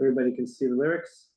Everybody can see the lyrics?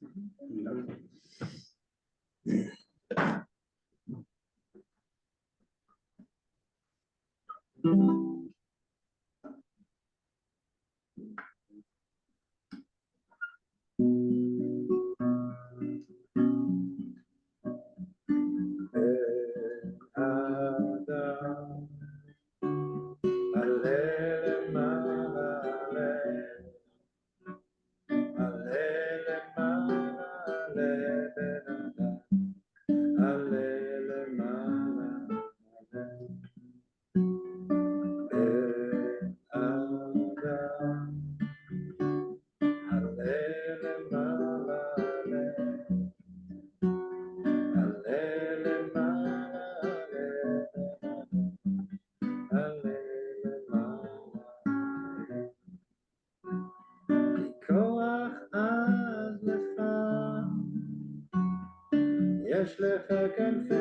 יש לך כנפי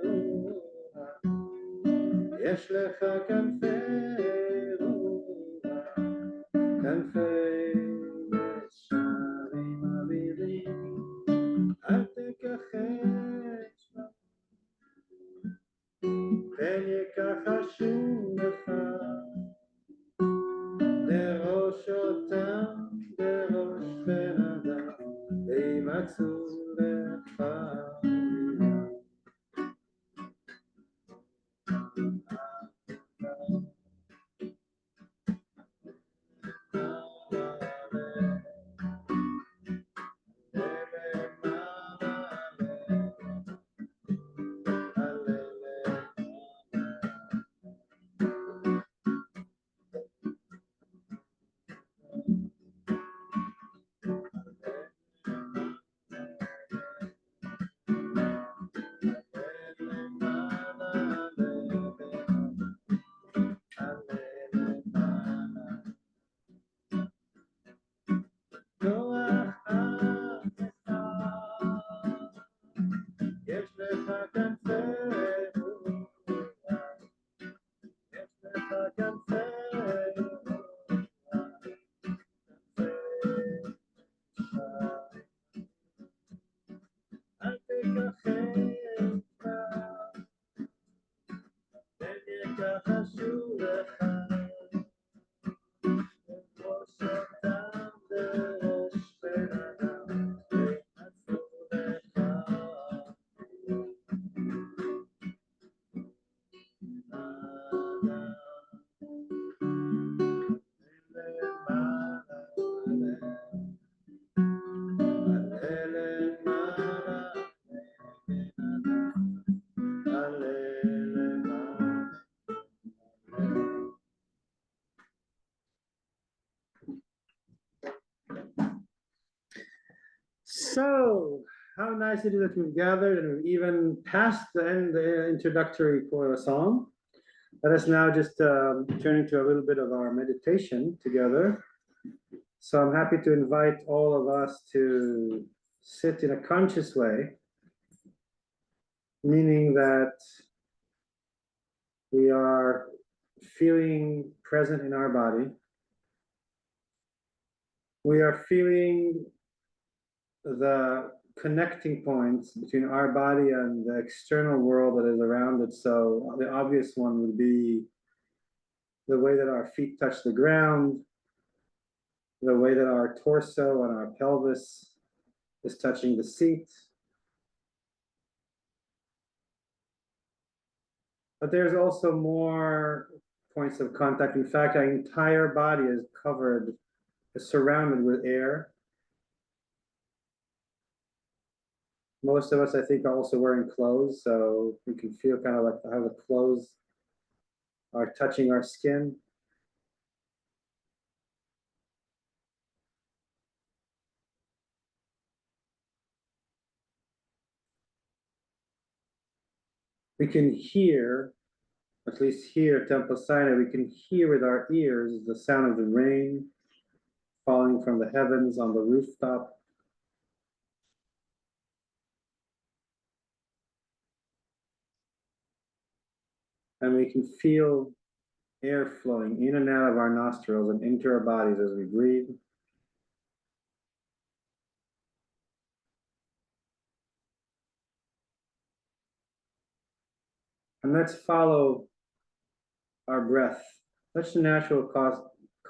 רוח, יש לך כנפי רוח, כנפי ישרים אבירים, אל תכחש בה, פן יכחשו לך, דרוש אותם דרוש בן אדם, וימצאו לך. So, how nice it is that we've gathered and we've even passed the end, the introductory for the psalm. Let us now just turn into a little bit of our meditation together. So I'm happy to invite all of us to sit in a conscious way, meaning that we are feeling present in our body. We are feeling the connecting points between our body and the external world that is around it. So the obvious one would be the way that our feet touch the ground, the way that our torso and our pelvis is touching the seat. But there's also more points of contact. In fact, our entire body is covered, is surrounded with air. Most of us, I think, are also wearing clothes, so we can feel kind of like how the clothes are touching our skin. We can hear, at least here at Temple Sinai, we can hear with our ears the sound of the rain falling from the heavens on the rooftop. And we can feel air flowing in and out of our nostrils and into our bodies as we breathe. And let's follow our breath. Such the natural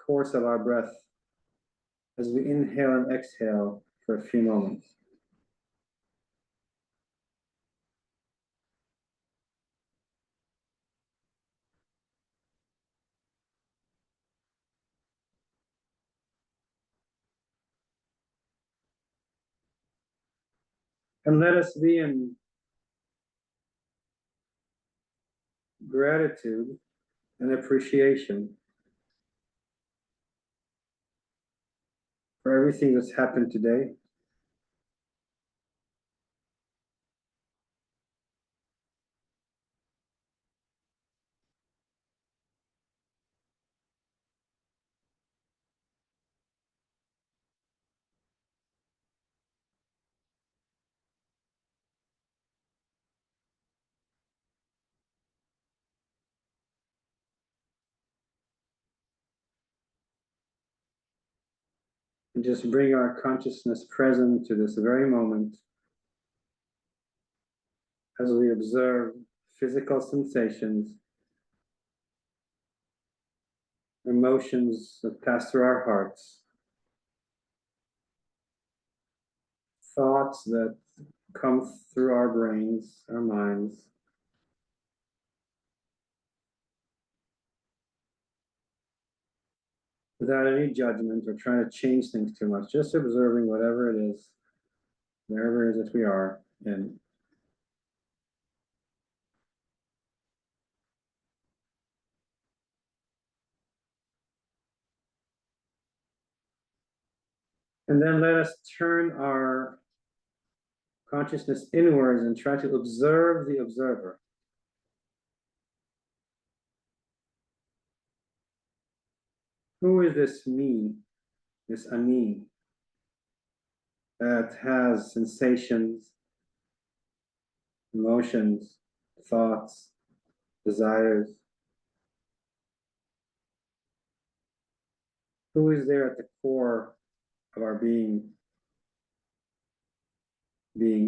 course of our breath as we inhale and exhale for a few moments. And let us be in gratitude and appreciation for everything that's happened today. And just bring our consciousness present to this very moment as we observe physical sensations, emotions that pass through our hearts, thoughts that come through our brains, our minds, without any judgment or trying to change things too much, just observing whatever it is, wherever it is that we are in. And then let us turn our consciousness inwards and try to observe the observer. Who is this me, this Ani, that has sensations, emotions, thoughts, desires? Who is there at the core of our being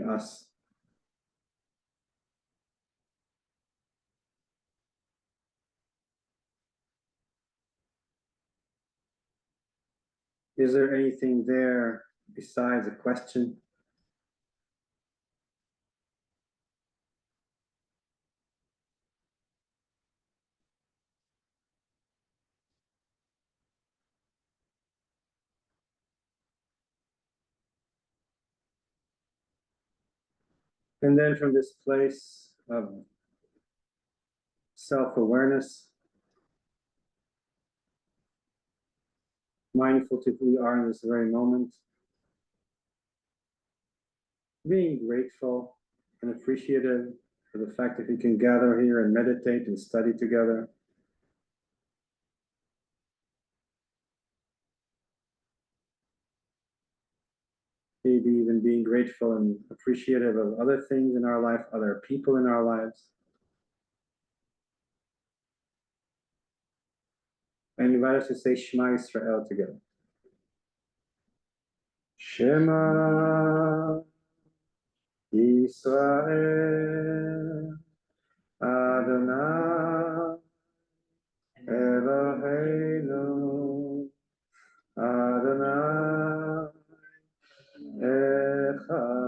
us? Is there anything there besides a question? And then from this place of self-awareness, mindful to who we are in this very moment, being grateful and appreciative for the fact that we can gather here and meditate and study together. Maybe even being grateful and appreciative of other things in our life, other people in our lives. I invite us to say Shema Yisrael together. Shema Yisrael Adonai Eloheinu Adonai Echad.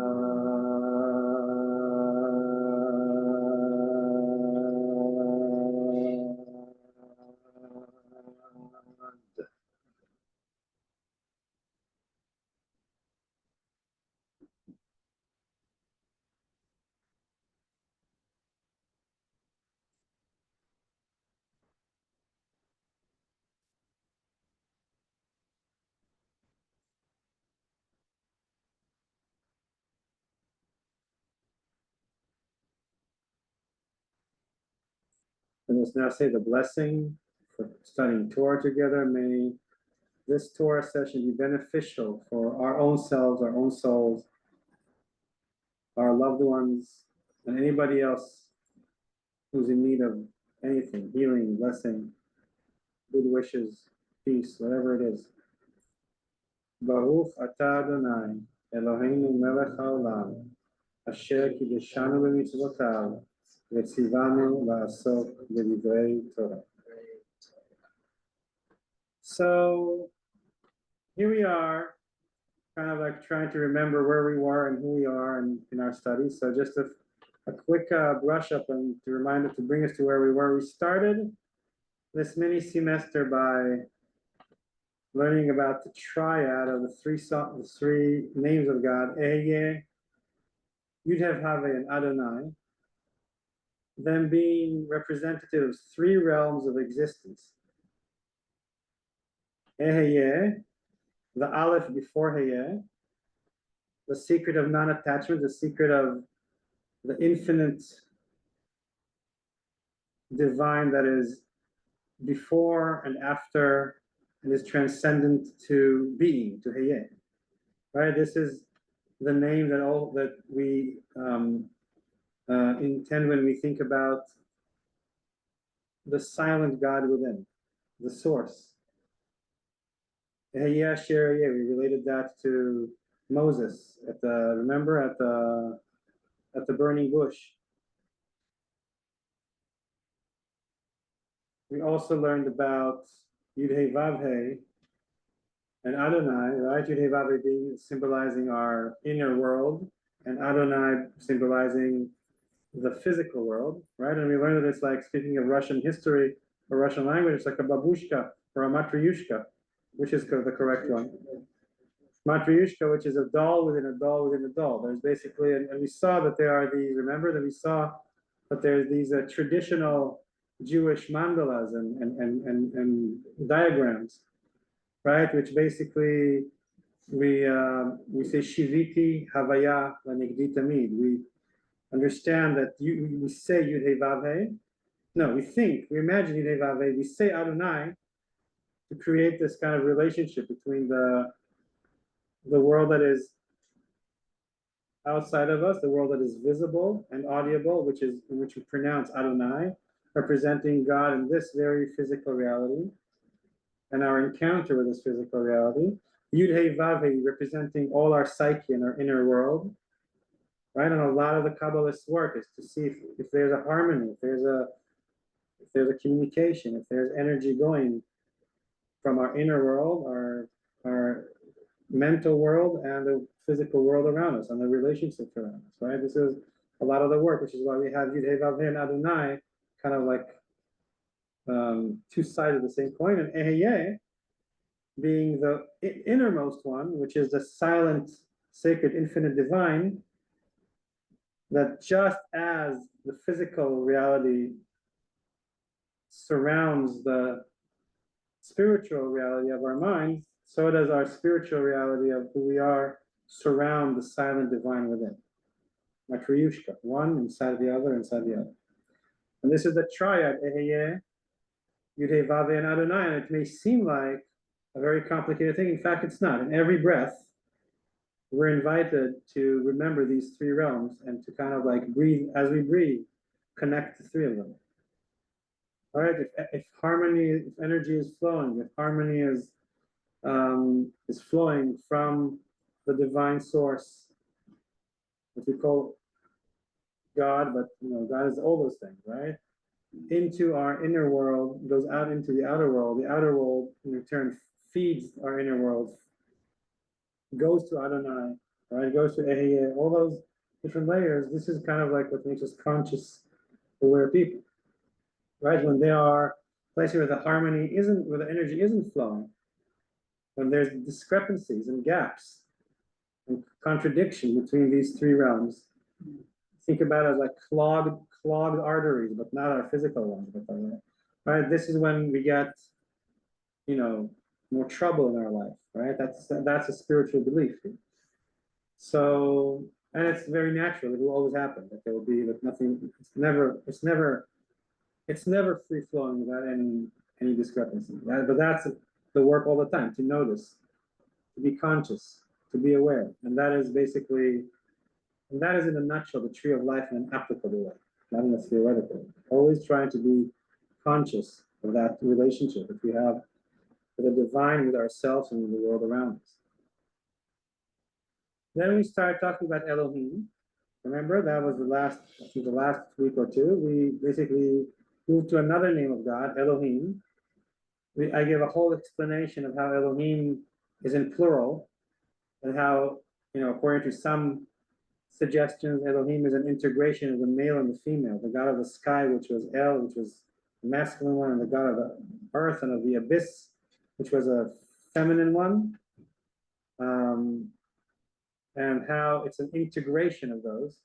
And let's now say the blessing for studying Torah together. May this Torah session be beneficial for our own selves, our own souls, our loved ones, and anybody else who's in need of anything, healing, blessing, good wishes, peace, whatever it is. Baruch atah Adonai, Eloheinu melech haolam, asher kiddushanu b'mitzvotav, V'tzivanu la'asok b'divrei Torah. So here we are, kind of like trying to remember where we were and who we are in our studies. So just a quick brush up and to remind us to bring us to where we were. We started this mini semester by learning about the triad of the three names of God, Ehyeh, Yud Have, and Adonai, them being representative of three realms of existence. Ehyeh, the Aleph before Heyeh, the secret of non-attachment, the secret of the infinite divine that is before and after and is transcendent to being, to Heyeh. Right? This is the name that we intend when we think about the silent God within, the source. We related that to Moses at the burning bush. We also learned about Yud-Heh Vav-Heh and Adonai, right? Yud-Heh Vav-Heh being symbolizing our inner world, and Adonai symbolizing the physical world, right? And we learned that it's like, speaking of Russian history or Russian language, it's like a babushka or a matryushka, which is the correct one. Matryushka, which is a doll within a doll within a doll. There's basically, and we saw that there are these, remember that we saw that there's these traditional Jewish mandalas and diagrams, right? Which basically we say shiviti havaya lanigdi tamid. We understand that we say Yud-Heh Vav-Heh. No, we imagine Yud-Heh Vav-Heh. We say Adonai to create this kind of relationship between the world that is outside of us, the world that is visible and audible, in which we pronounce Adonai, representing God in this very physical reality, and our encounter with this physical reality. Yud-Heh Vav-Heh representing all our psyche and our inner world, right? And a lot of the Kabbalist work is to see if there's a harmony, if there's a communication, if there's energy going from our inner world, our mental world, and the physical world around us, and the relationships around us, right? This is a lot of the work, which is why we have Yud-Heh Vav-Heh and Adonai kind of like two sides of the same coin, and Ehyeh being the innermost one, which is the silent, sacred, infinite divine, that just as the physical reality surrounds the spiritual reality of our minds, so does our spiritual reality of who we are surround the silent divine within. Matryushka, one inside the other, inside the other. And this is the triad, Ehyeh, Yud-Heh Vav-Heh, and Adonai, and it may seem like a very complicated thing. In fact, it's not. In every breath, we're invited to remember these three realms and to kind of like breathe, as we breathe, connect the three of them. All right, if harmony, if energy is flowing, if harmony is flowing from the divine source, which we call God, but God is all those things, right? Into our inner world, goes out into the outer world. The outer world, in return, feeds our inner world, goes to Adonai, right? Goes to Ehyeh, all those different layers. This is kind of like what makes us conscious, aware people, right? When they are places where the harmony isn't, where the energy isn't flowing, when there's discrepancies and gaps and contradiction between these three realms, think about it as like clogged arteries, but not our physical ones, right? This is when we get, more trouble in our life, right? That's a spiritual belief. So, and it's very natural. It will always happen. That there will be that nothing. It's never free flowing without any discrepancy. Right? But that's the work all the time, to notice, to be conscious, to be aware, and that is basically. And that is, in a nutshell, the tree of life in an applicable way, not in a theoretical way. Always trying to be conscious of that relationship that we have with the divine, with ourselves, and with the world around us. Then we start talking about Elohim, Remember, that was the last week or two. We basically moved to another name of God, Elohim. I gave a whole explanation of how Elohim is in plural, and how, according to some suggestions, Elohim is an integration of the male and the female, the God of the sky, which was El, which was the masculine one, and the God of the earth and of the abyss, which was a feminine one. And how it's an integration of those.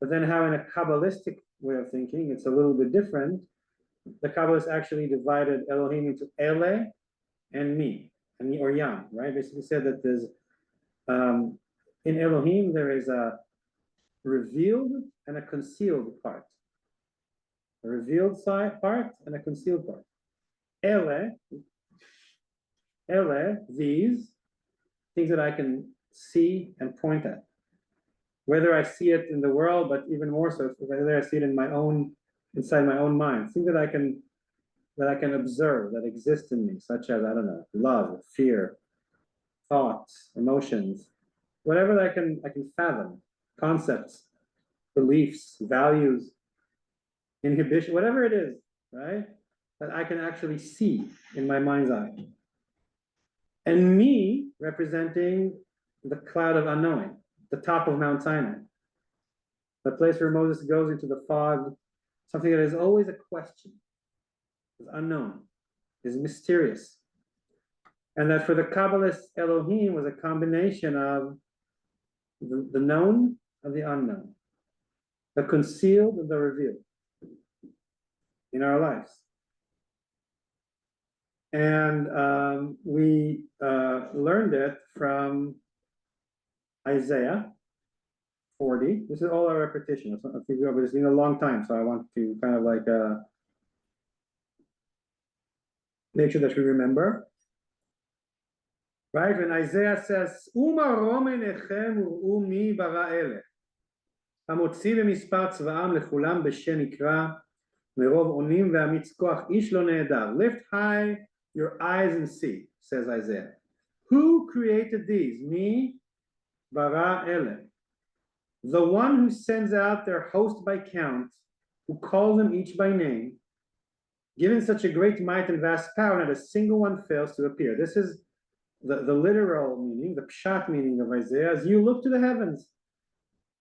But then how in a Kabbalistic way of thinking, it's a little bit different. The Kabbalists actually divided Elohim into Ele and Me, or Yam, right? Basically said that there's, in Elohim, there is a revealed and a concealed part. A revealed side part and a concealed part. Ele, these things that I can see and point at. Whether I see it in the world, but even more so, whether I see it inside my own mind, things that I can observe, that exist in me, such as, I don't know, love, fear, thoughts, emotions, whatever that I can fathom, concepts, beliefs, values, inhibition, whatever it is, right? That I can actually see in my mind's eye. And me representing the cloud of unknowing, the top of Mount Sinai, the place where Moses goes into the fog, something that is always a question, is unknown, is mysterious. And that for the Kabbalists, Elohim was a combination of the known and the unknown, the concealed and the revealed in our lives. And we learned it from Isaiah 40. This is all our repetition. I think it's been a long time, so I want to kind of like make sure that we remember. Right? When Isaiah says, "Umarom enechem u'u mi bara elech, hamotzi b'mispar tzva'am lechulam b'shem יקרא, מרוב עונים ואמיץ כוח איש לא נעדר." Lift high your eyes and see, says Isaiah. Who created these? Me, bara elech. The one who sends out their host by count, who calls them each by name, given such a great might and vast power, not a single one fails to appear. This is the literal meaning, the pshat meaning of Isaiah, as you look to the heavens.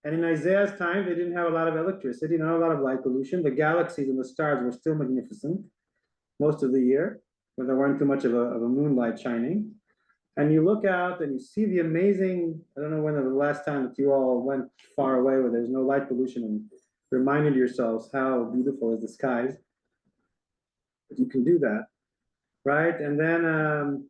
And in Isaiah's time, they didn't have a lot of electricity, not a lot of light pollution. The galaxies and the stars were still magnificent most of the year, when there weren't too much of a moonlight shining. And you look out and you see the amazing, I don't know when the last time that you all went far away where there's no light pollution and reminded yourselves how beautiful is the skies. But you can do that, right? And then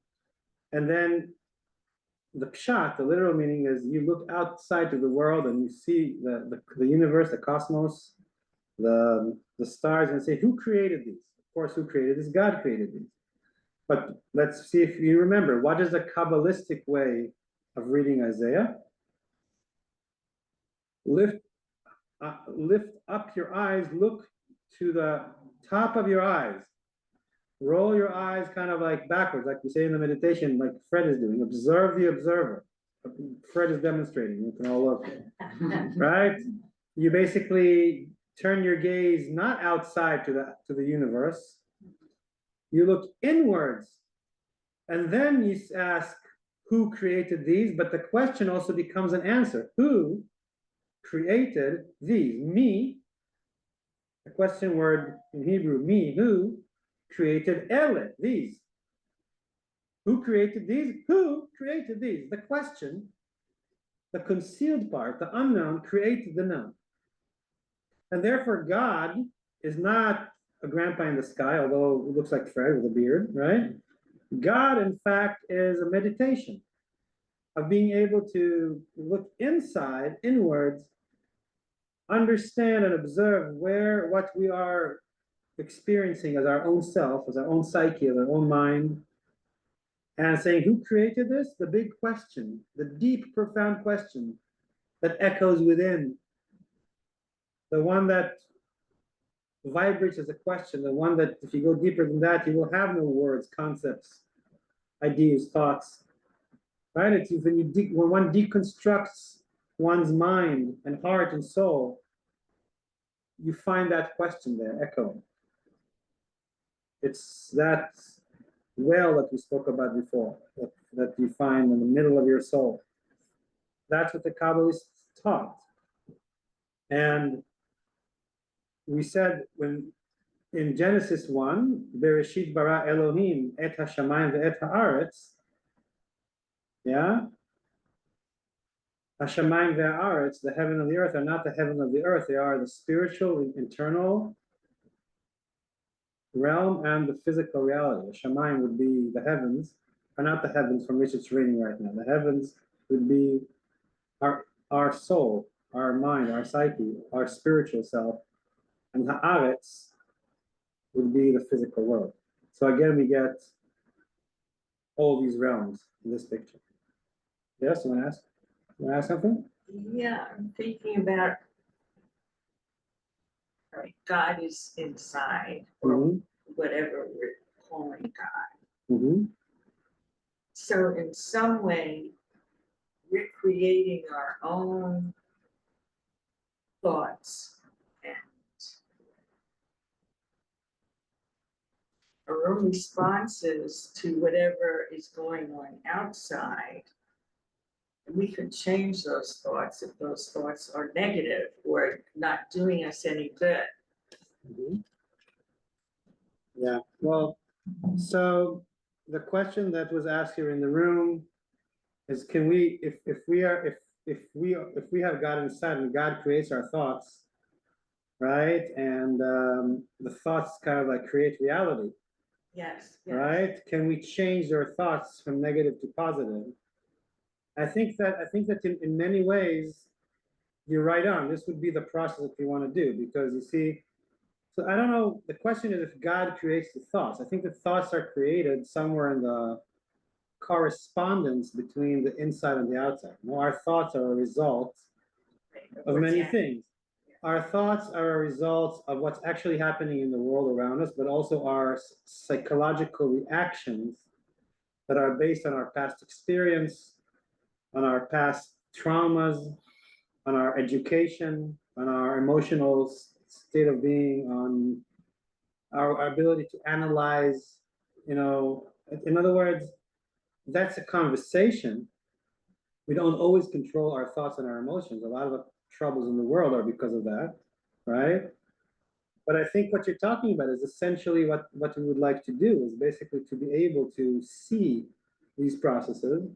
the pshat, the literal meaning is you look outside to the world and you see the universe, the cosmos, the stars, and say, who created these? Of course, who created this? God created these. But let's see if you remember, what is the Kabbalistic way of reading Isaiah? Lift up your eyes, look to the top of your eyes. Roll your eyes kind of like backwards, like we say in the meditation, like Fred is doing. Observe the observer. Fred is demonstrating. You can all look, right? You basically turn your gaze not outside to the universe. You look inwards, and then you ask, who created these? But the question also becomes an answer. Who created these? Me, the question word in Hebrew, me, who created Ele, these? Who created these? Who created these? The question, the concealed part, the unknown, created the known. And therefore, God is not a grandpa in the sky, although it looks like Fred with a beard, right? God, in fact, is a meditation of being able to look inside, inwards, understand and observe what we are experiencing as our own self, as our own psyche, as our own mind, and saying, who created this? The big question, the deep, profound question that echoes within, the one that vibrates as a question, the one that if you go deeper than that, you will have no words, concepts, ideas, thoughts, right? It's when one deconstructs one's mind and heart and soul, you find that question there echoing. It's that well that we spoke about before, that you find in the middle of your soul. That's what the Kabbalists taught. And we said when in Genesis 1, Bereshit bara Elohim et hashamayim ve'et haaretz, yeah? Hashamayim ve'haaretz, the heaven and the earth are not the heaven of the earth, they are the spiritual, internal realm and the physical reality. Hashamayim would be the heavens, are not the heavens from which it's raining right now. The heavens would be our soul, our mind, our psyche, our spiritual self, and haaretz would be the physical world. So again, we get all these realms in this picture. Yes, you want to ask something? Yeah, I'm thinking about, right, God is inside, or whatever we're calling God. So in some way, we're creating our own thoughts and our own responses to whatever is going on outside. And we can change those thoughts if those thoughts are negative or not doing us any good. Yeah, well, so the question that was asked here in the room is, can we, if we have God inside and God creates our thoughts, right? And the thoughts kind of like create reality. Yes. Right? Can we change their thoughts from negative to positive? I think that in many ways, you're right on. This would be the process that we want to do, because you see, so I don't know, the question is if God creates the thoughts. I think the thoughts are created somewhere in the correspondence between the inside and the outside. You know, our thoughts are a result of many things. Our thoughts are a result of what's actually happening in the world around us, but also our psychological reactions that are based on our past experience, on our past traumas, on our education, on our emotional state of being, on our ability to analyze, you know, in other words, that's a conversation. We don't always control our thoughts and our emotions. A lot of the troubles in the world are because of that, right? But I think what you're talking about is essentially what we would like to do, is basically to be able to see these processes,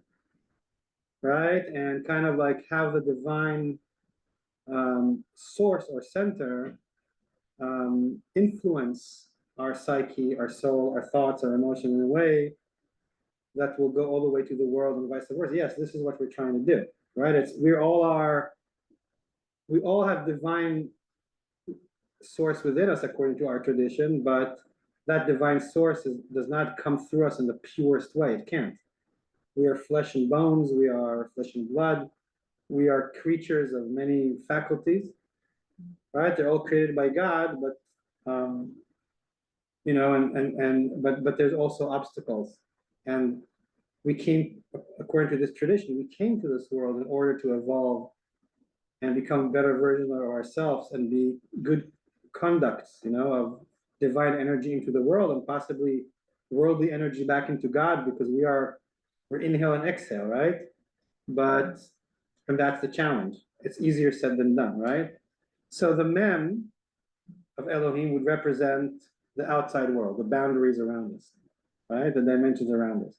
right? And kind of like have the divine source or center influence our psyche, our soul, our thoughts, our emotions in a way that will go all the way to the world and vice versa. Yes, this is what we're trying to do, right? We all have divine source within us according to our tradition, but that divine source does not come through us in the purest way. It can't. We are flesh and bones, we are flesh and blood, we are creatures of many faculties, right? They're all created by God, but you know, but there's also obstacles. And we came, according to this tradition, we came to this world in order to evolve and become better versions of ourselves and be good conducts, you know, of divine energy into the world and possibly worldly energy back into God, because we're inhale and exhale, right? But, and that's the challenge. It's easier said than done, right? So the mem of Elohim would represent the outside world, the boundaries around us, right? The dimensions around us.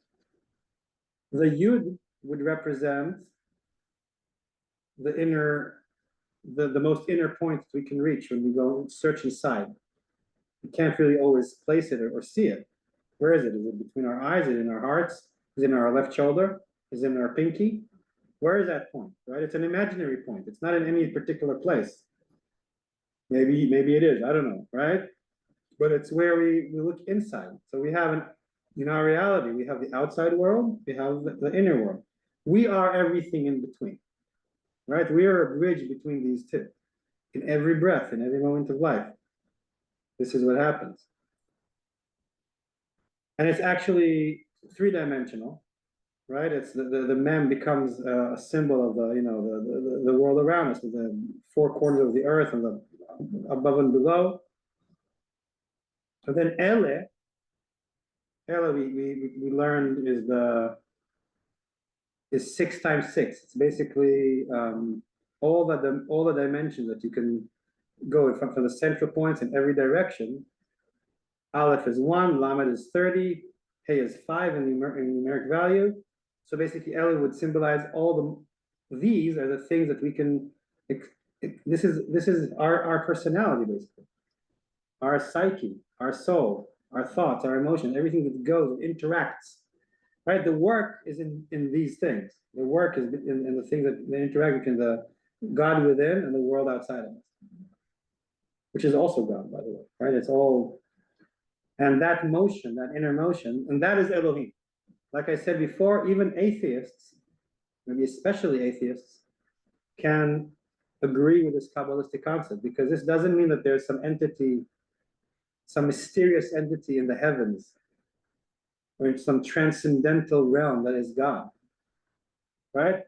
The Yud would represent the inner, the most inner point we can reach when we go search inside. We can't really always place it or see it. Where is it? Is it between our eyes? Is it in our hearts? Is it in our left shoulder? Is it in our pinky? Where is that point, right? It's an imaginary point. It's not in any particular place. Maybe it is, I don't know, right? But it's where we look inside. So we have in our reality, we have the outside world, we have the inner world. We are everything in between, right? We are a bridge between these two. In every breath, in every moment of life, this is what happens. And it's actually three-dimensional. right? It's the mem becomes a symbol of the world around us, the four corners of the earth and the above and below. So then ele we learned is 6 times 6. It's basically all the dimensions that you can go from the central points in every direction. Aleph is 1, Lamed is 30, Hey is 5 in numeric value. So basically, Ele would symbolize all these are the things that we can. This is our personality, basically, our psyche, our soul, our thoughts, our emotions, everything that goes, interacts. Right, the work is in these things. The work is in the things that interact between the God within and the world outside of us, which is also God, by the way. Right, it's all, and that motion, that inner motion, and that is Elohim. Like I said before, even atheists, maybe especially atheists, can agree with this Kabbalistic concept, because this doesn't mean that there's some entity, some mysterious entity in the heavens, or in some transcendental realm that is God, right?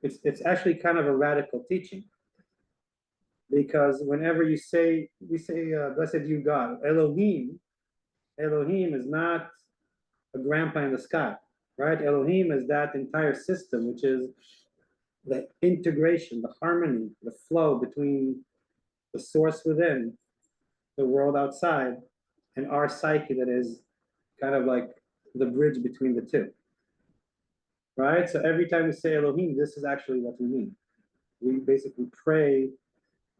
It's actually kind of a radical teaching, because whenever we say blessed you God, Elohim is not a grandpa in the sky, right? Elohim is that entire system, which is the integration, the harmony, the flow between the source within, the world outside, and our psyche that is kind of like the bridge between the two. Right? So every time we say Elohim, this is actually what we mean. We basically pray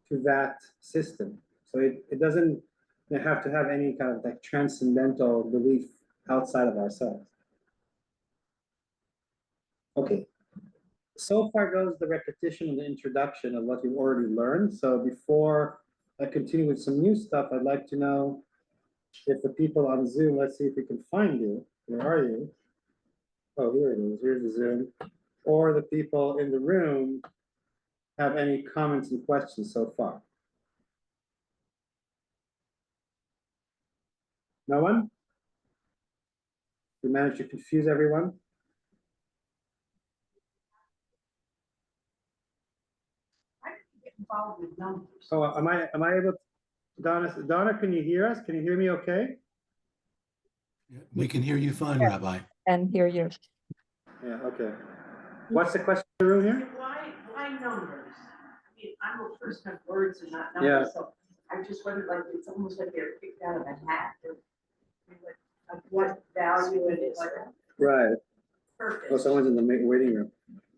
to that system. So it doesn't have to have any kind of like transcendental belief outside of ourselves. Okay. So far goes the repetition and the introduction of what you've already learned. So before I continue with some new stuff, I'd like to know if the people on Zoom, let's see if we can find you. Where are you? Oh, here it is. Here's the Zoom. Or the people in the room have any comments and questions so far? No one? We managed to confuse everyone? I didn't get involved with numbers. Oh, am I able to, Donna, can you hear us? Can you hear me okay? We can hear you fine, Yeah. Rabbi. And hear you. Yeah, okay. What's the question in the room here? Why numbers? I mean, I'm a person of words and not numbers, so I just wondered, like, it's almost like they're picked out of a hat. Of what value it is. Right. Purpose. Oh, someone's in the waiting room.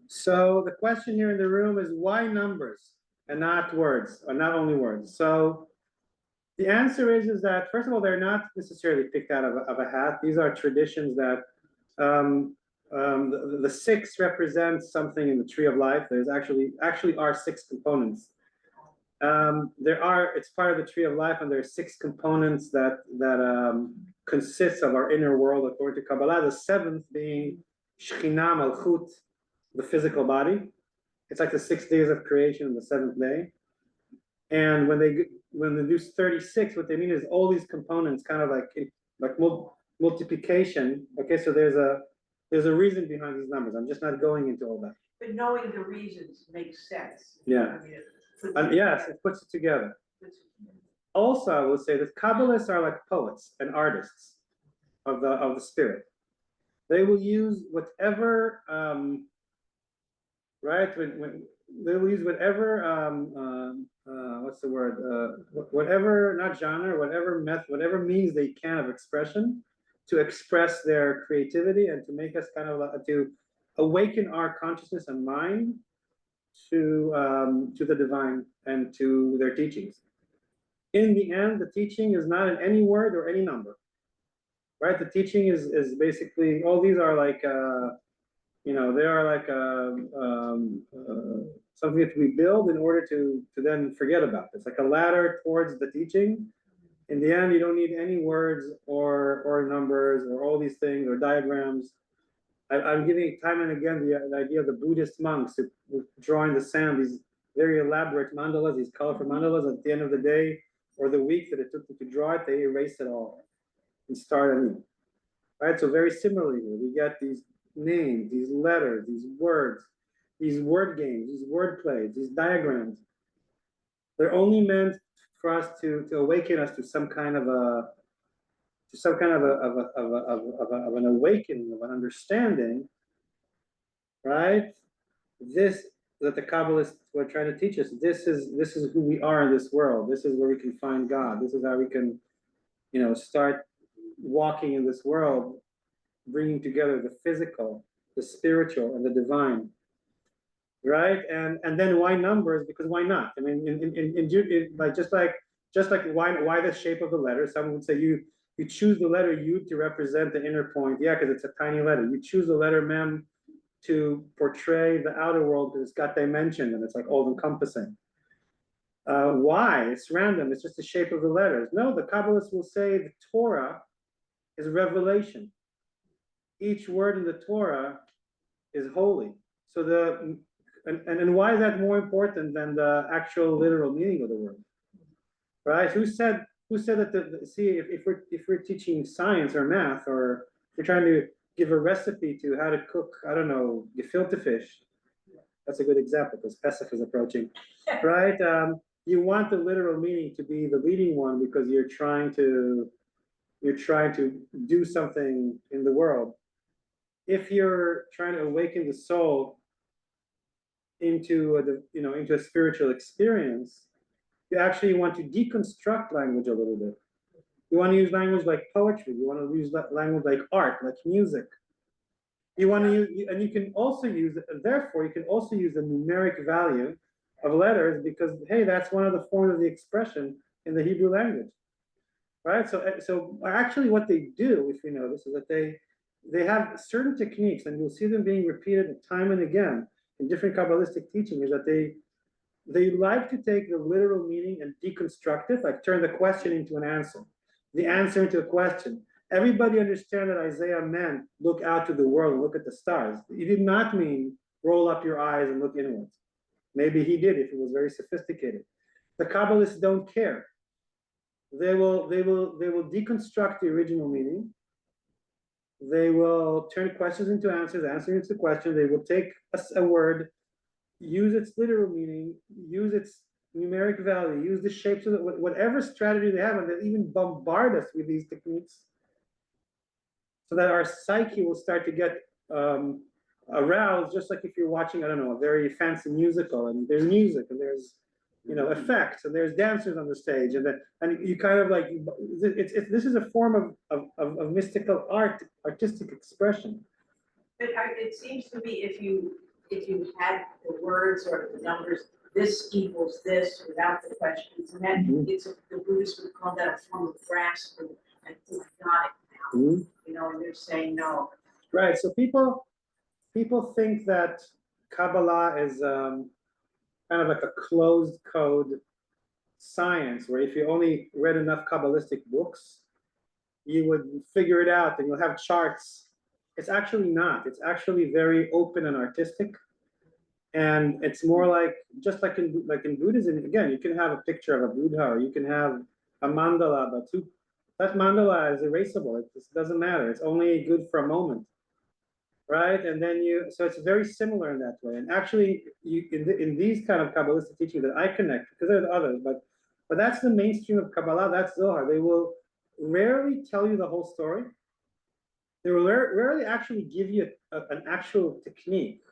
So the question here in the room is why numbers and not words, or not only words? So the answer is that, first of all, they're not necessarily picked out of a hat. These are traditions that the 6 represents something in the tree of life. There's actually are 6 components. It's part of the tree of life, and there are 6 components that consists of our inner world according to Kabbalah. The 7th being Shekhinah Malchut, the physical body. It's like the 6 days of creation and the 7th day. And when they do 36, what they mean is all these components kind of like multiplication. Okay, so there's a reason behind these numbers. I'm just not going into all that. But knowing the reasons makes sense. Yeah. I mean, Yes, it puts it together. Also, I will say that Kabbalists are like poets and artists of the spirit. They will use whatever right, when they will use whatever what's the word, whatever, not genre, whatever method, whatever means they can of expression to express their creativity and to make us kind of to awaken our consciousness and mind to the divine and to their teachings. In the end, the teaching is not in any word or any number, right? The teaching is basically, all these are like they are like something that we build in order to then forget about. It's like a ladder towards the teaching. In the end, you don't need any words or numbers or all these things or diagrams. I'm giving time and again the idea of the Buddhist monks who draw in the sand these very elaborate mandalas, these colorful mandalas. At the end of the day or the week that it took them to draw it, they erase it all and start anew. Right. So very similarly, we get these names, these letters, these words, these word games, these word plays, these diagrams, they're only meant for us to awaken us to some kind of an awakening, of an understanding, right? This that the Kabbalists were trying to teach us. This is who we are in this world. This is where we can find God. This is how we can, start walking in this world, bringing together the physical, the spiritual, and the divine, right? And then why numbers? Because why not? I mean, like just like why the shape of the letter? Someone would say you choose the letter Yud to represent the inner point. Yeah, because it's a tiny letter. You choose the letter Mem to portray the outer world because it's got dimension and it's like all encompassing. Why? It's random. It's just the shape of the letters. No, the Kabbalists will say the Torah is revelation. Each word in the Torah is holy. So and why is that more important than the actual literal meaning of the word? Right? Who said that if we're teaching science or math, or we're trying to give a recipe to how to cook, I don't know, gefilte fish. That's a good example because Pesach is approaching, right? You want the literal meaning to be the leading one because you're trying to do something in the world. If you're trying to awaken the soul into a spiritual experience, you actually want to deconstruct language a little bit. You want to use language like poetry. You want to use language like art, like music. You want to use, and you can also use, therefore, you can also use the numeric value of letters because, hey, that's one of the forms of the expression in the Hebrew language, right? So actually what they do, if you notice, is that they have certain techniques, and you'll see them being repeated time and again in different Kabbalistic teaching, is that they like to take the literal meaning and deconstruct it, like turn the question into an answer, the answer into a question. Everybody understand that Isaiah meant look out to the world and look at the stars. He did not mean roll up your eyes and look inwards. Maybe he did if he was very sophisticated. The Kabbalists don't care. They will deconstruct the original meaning. They will turn questions into answers, answer into questions. They will take a word, use its literal meaning, use its numeric value, use the shapes of whatever strategy they have, and they'll even bombard us with these techniques so that our psyche will start to get aroused, just like if you're watching, I don't know, a very fancy musical, and there's music, and there's effects, and there's dancers on the stage, and you kind of like this is a form of mystical artistic expression. But it seems to me if you had the words or the numbers, this equals this without the questions, and then the Buddhists would call that a form of grasping and hypnotic now, and they're saying no. Right. So people think that Kabbalah is kind of like a closed code science, where if you only read enough Kabbalistic books, you would figure it out and you'll have charts. It's actually not. It's actually very open and artistic. And it's more like, just like in Buddhism, again, you can have a picture of a Buddha, or you can have a mandala, but that mandala is erasable. It just doesn't matter. It's only good for a moment, right? And then so it's very similar in that way. And actually, in these kind of Kabbalistic teachings that I connect, because there are others, but that's the mainstream of Kabbalah. That's Zohar. They will rarely tell you the whole story. They will rarely actually give you an actual technique.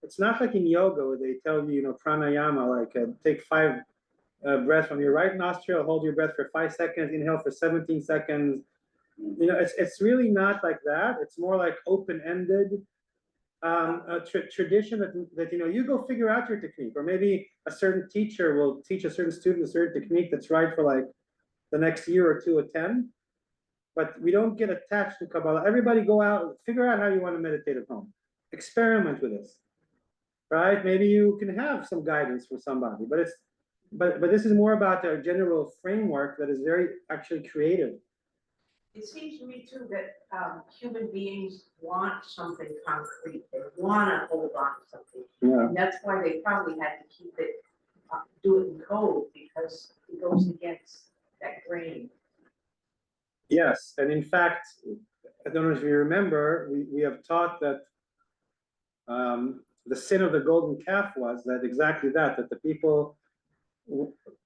It's not like in yoga where they tell you, pranayama, like take 5 breaths from your right nostril, hold your breath for 5 seconds, inhale for 17 seconds. It's really not like that. It's more like open-ended tradition that you go figure out your technique, or maybe a certain teacher will teach a certain student a certain technique that's right for like the next year or two attend. But we don't get attached to Kabbalah. Everybody go out, figure out how you want to meditate at home. Experiment with this, right? Maybe you can have some guidance for somebody, but this is more about a general framework that is very actually creative. It seems to me too that human beings want something concrete. They want to hold on to something, and that's why they probably had to keep it, do it in code, because it goes against that grain. Yes, and in fact, I don't know if you remember, we have taught that the sin of the golden calf was that exactly that the people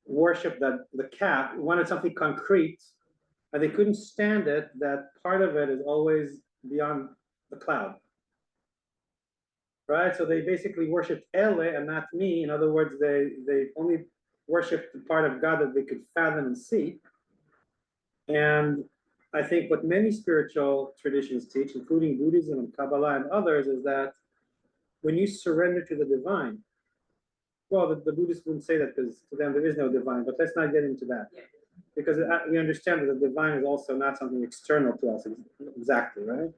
worshiped that the calf, wanted something concrete, and they couldn't stand it, that part of it is always beyond the cloud. Right? So they basically worshipped Ele and not me. In other words, they only worshipped the part of God that they could fathom and see. And I think what many spiritual traditions teach, including Buddhism and Kabbalah and others, is that when you surrender to the divine, well, the Buddhists wouldn't say that because to them there is no divine, but let's not get into that. Because we understand that the divine is also not something external to us exactly, right?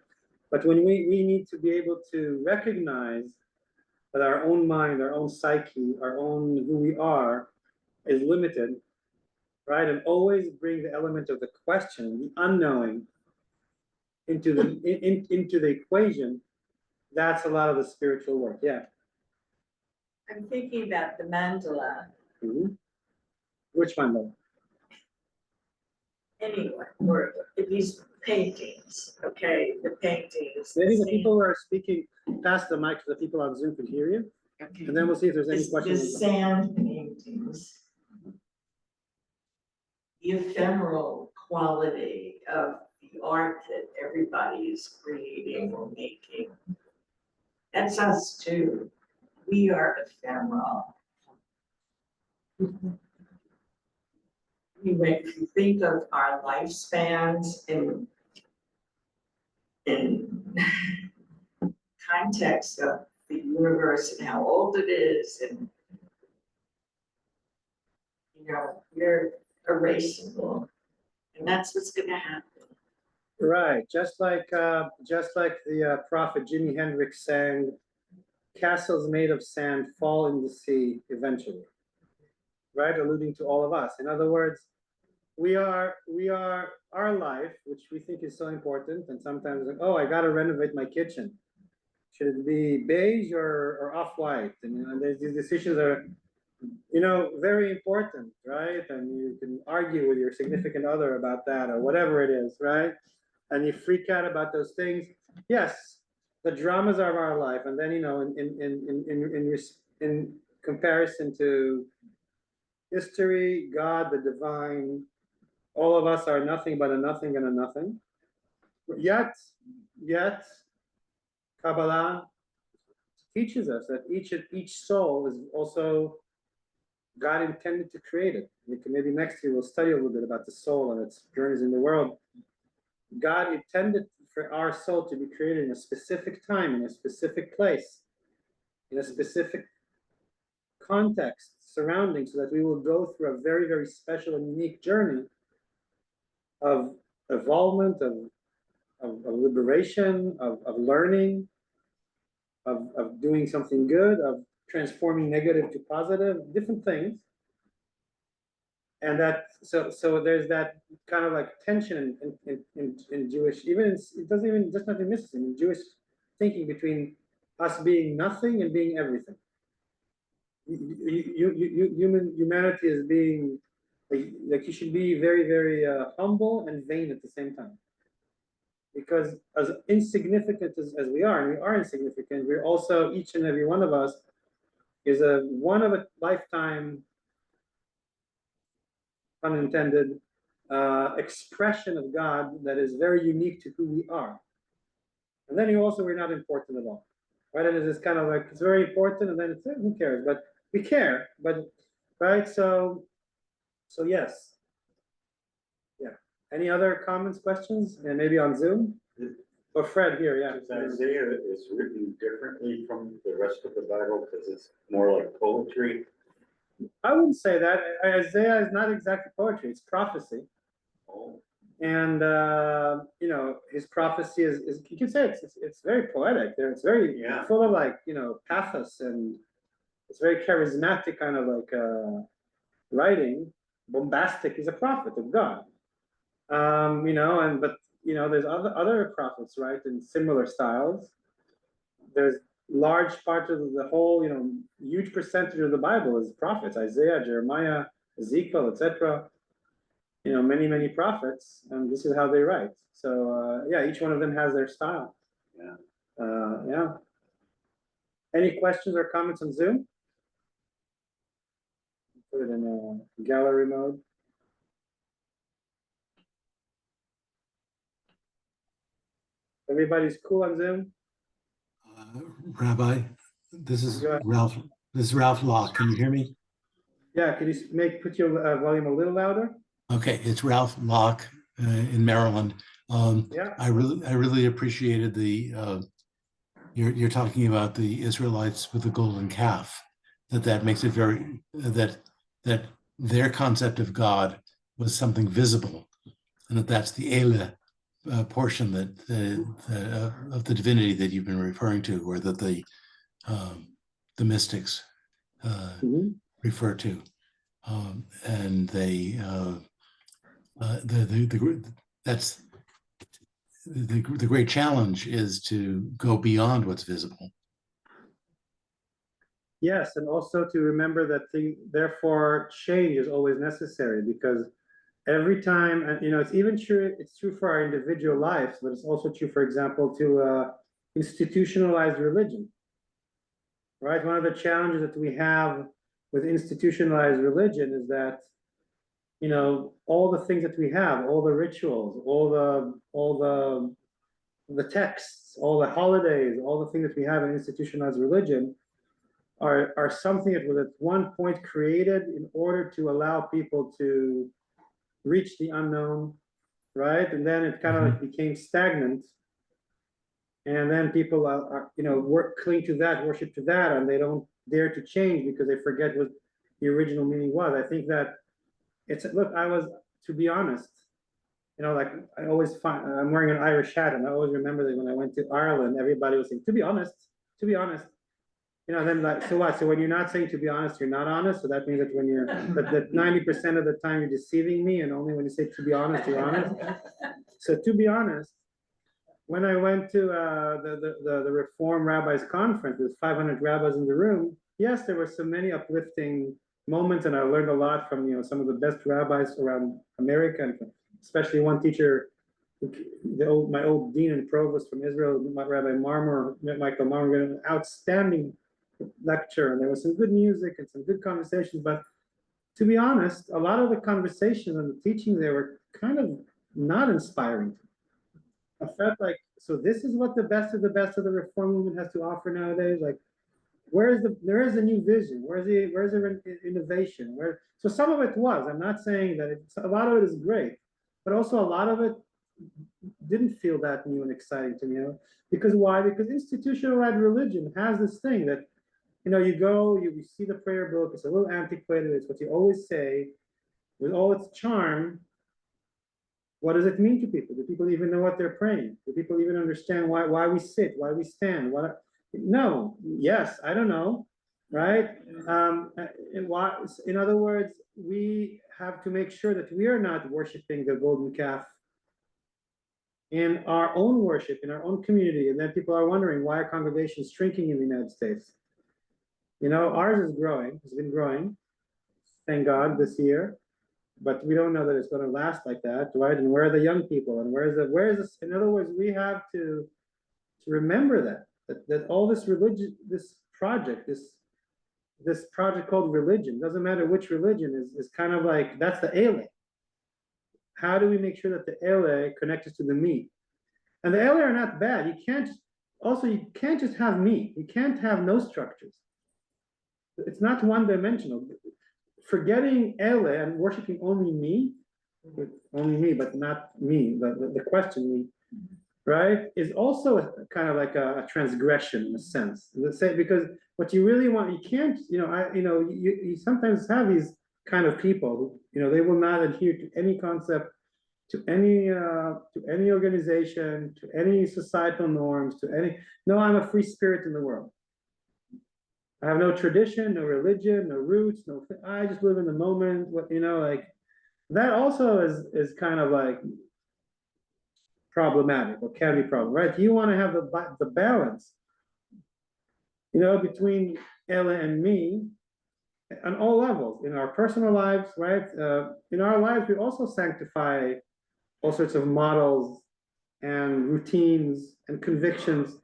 But when we need to be able to recognize that our own mind, our own psyche, our own who we are is limited, right? And always bring the element of the question, the unknowing, into the into the equation. That's a lot of the spiritual work. Yeah. I'm thinking about the mandala. Mm-hmm. Which one though? Anyway, or these paintings, okay, the paintings. Maybe the people who are speaking past the mic, so the people on Zoom could hear you, Okay. and then we'll see if there's any The questions. sand paintings. The ephemeral quality of the art that everybody is creating or making. That's us too. We are ephemeral. Anyway, if you think of our lifespans in context of the universe and how old it is, and we're erasable, and that's what's going to happen. Right, just like the prophet Jimi Hendrix sang, "Castles made of sand fall in the sea eventually." Right, alluding to all of us. In other words, we are our life, which we think is so important, and sometimes like, oh, I got to renovate my kitchen. Should it be beige or off-white? And there's these decisions are, very important, right? And you can argue with your significant other about that or whatever it is, right? And you freak out about those things. Yes, the dramas of our life, and then in comparison to history, God, the divine, all of us are nothing but a nothing and a nothing. Yet, Kabbalah teaches us that each soul is also God intended to create it. Maybe next year we'll study a little bit about the soul and its journeys in the world. God intended for our soul to be created in a specific time, in a specific place, in a specific context, surrounding, so that we will go through a very, very special and unique journey of evolvement, of liberation, of learning, of doing something good, of transforming negative to positive, different things. And that so there's that kind of like tension in Jewish, it does not in mysticism, in Jewish thinking, between us being nothing and being everything. Humanity is being like you should be very, very humble and vain at the same time. Because as insignificant as we are, and we are insignificant, we're also, each and every one of us is a one of a lifetime, unintended, expression of God that is very unique to who we are. And then we're not important at all, right? And it's kind of like, it's very important, and then it's, who cares? But we care, but, right? So yes. Yeah. Any other comments, questions? And maybe on Zoom? Or Fred here, yeah. Isaiah is written differently from the rest of the Bible because it's more like poetry. I wouldn't say that. Isaiah is not exactly poetry, it's prophecy. Oh. And his prophecy is you can say it's very poetic. It's very full of like, pathos, and it's very charismatic kind of like writing, bombastic. He's a prophet of God. But there's other prophets, right, in similar styles. There's large parts of the whole, huge percentage of the Bible is prophets: Isaiah, Jeremiah, Ezekiel, etc. many, many prophets, and this is how they write. So, yeah, each one of them has their style. Yeah. Yeah. Any questions or comments on Zoom? Put it in gallery mode. Everybody's cool on Zoom? Rabbi, this is Go ahead. Ralph. This is Ralph Locke. Can you hear me? Yeah, could you put your volume a little louder? Okay, it's Ralph Locke in Maryland. Yeah. I really appreciated the you're talking about the Israelites with the golden calf. That makes it very that their concept of God was something visible, and that's the Ele portion of the divinity that you've been referring to, or that the mystics refer to, and they that's the great challenge is to go beyond what's visible. Yes, and also to remember that therefore change is always necessary, because every time, and it's even true, it's true for our individual lives, but it's also true, for example, to institutionalized religion, right? One of the challenges that we have with institutionalized religion is that, all the things that we have, all the rituals, all the texts, all the holidays, all the things that we have in institutionalized religion are something that was at one point created in order to allow people to reach the unknown, right? And then it kind of like became stagnant. And then people cling to that, worship to that, and they don't dare to change because they forget what the original meaning was. I think that to be honest, like I always find, I'm wearing an Irish hat, and I always remember that when I went to Ireland, everybody was saying, to be honest, then like, so what? So when you're not saying to be honest, you're not honest. So that means that when you're, that 90% of the time you're deceiving me, and only when you say to be honest, you're honest. So to be honest, when I went to the Reform Rabbis Conference, there's 500 rabbis in the room. Yes, there were so many uplifting moments, and I learned a lot from some of the best rabbis around America, and especially one teacher, my old dean and provost from Israel, Rabbi Michael Marmor, an outstanding lecture, and there was some good music and some good conversations. But to be honest, a lot of the conversations and the teachings, they were kind of not inspiring. I felt like, so this is what the best of the Reform movement has to offer nowadays. Like, there is a new vision? Where's the innovation? So some of it was. I'm not saying that a lot of it is great, but also a lot of it didn't feel that new and exciting to me. Because why? Because institutionalized religion has this thing that, you go, you see the prayer book, it's a little antiquated, it's what you always say, with all its charm. What does it mean to people? Do people even know what they're praying? Do people even understand why we sit, why we stand? No, yes, I don't know, right? In other words, we have to make sure that we are not worshiping the golden calf in our own worship, in our own community. And then people are wondering why our congregation is shrinking in the United States. Ours is growing, it's been growing, thank God, this year. But we don't know that it's going to last like that, right? And where are the young people? And where is this? In other words, we have to remember that all this religion, this project called religion, doesn't matter which religion, is kind of like, that's the Ele. How do we make sure that the Ele connects us to the me? And the Ele are not bad. You can't just have me. You can't have no structures. It's not one-dimensional. Forgetting Ele and worshiping only me, but not me, the question me, right, is also kind of like a transgression in a sense. Let's say, because what you really want, you can't, you sometimes have these kind of people who, they will not adhere to any concept, to any organization, to any societal norms, no, I'm a free spirit in the world. I have no tradition, no religion, no roots, I just live in the moment. Like that also is kind of like problematic, or can be problematic, right? You want to have the balance, between Ella and me, on all levels, in our personal lives, right? In our lives, we also sanctify all sorts of models and routines and convictions.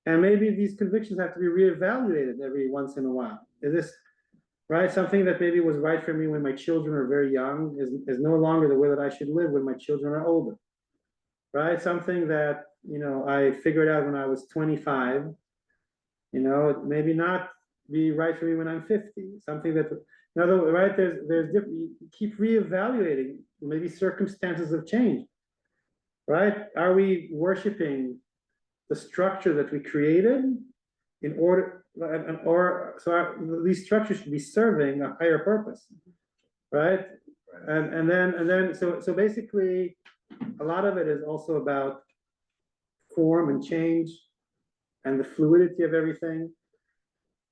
And maybe these convictions have to be reevaluated every once in a while. Is this, right? Something that maybe was right for me when my children are very young is no longer the way that I should live when my children are older, right? Something that, I figured out when I was 25, maybe not be right for me when I'm 50. Something that, right? There's different, you keep reevaluating, maybe circumstances have changed, right? Are we worshiping the structure that we created in order, these structures should be serving a higher purpose, right? And then so basically a lot of it is also about form and change and the fluidity of everything.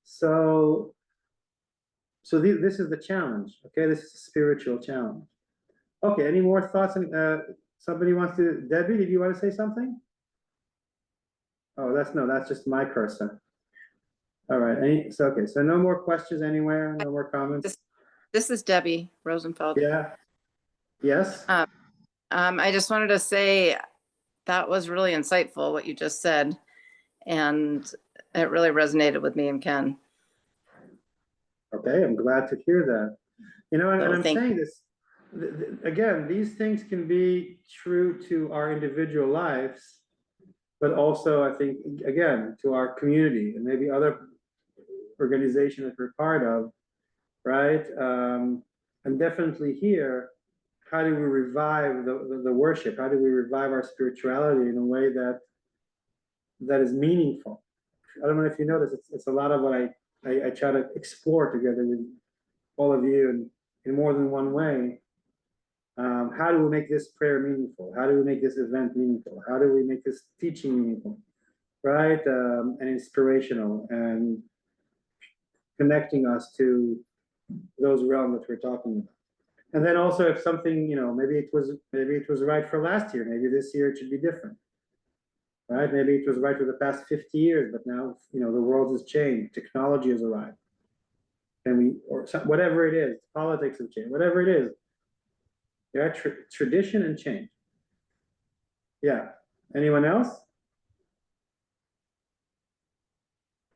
So this is the challenge, okay? This is a spiritual challenge. Okay, any more thoughts? Somebody wants to, Debbie, did you want to say something? Oh, that's just my cursor. All right, so no more questions anywhere, no more comments? This is Debbie Rosenfeld. Yeah, yes? I just wanted to say that was really insightful, what you just said. And it really resonated with me and Ken. Okay, I'm glad to hear that. And I'm saying this, again, these things can be true to our individual lives, but also I think, again, to our community and maybe other organizations that we're part of, right? And definitely here, how do we revive the worship? How do we revive our spirituality in a way that is meaningful? I don't know if you notice, it's a lot of what I try to explore together with all of you in more than one way. How do we make this prayer meaningful? How do we make this event meaningful? How do we make this teaching meaningful, right? And inspirational and connecting us to those realms that we're talking about. And then also if something, maybe it was right for last year, maybe this year it should be different. Right? Maybe it was right for the past 50 years, but now, the world has changed, technology has arrived. And whatever it is, politics have changed, whatever it is. Yeah, tradition and change. Yeah. Anyone else?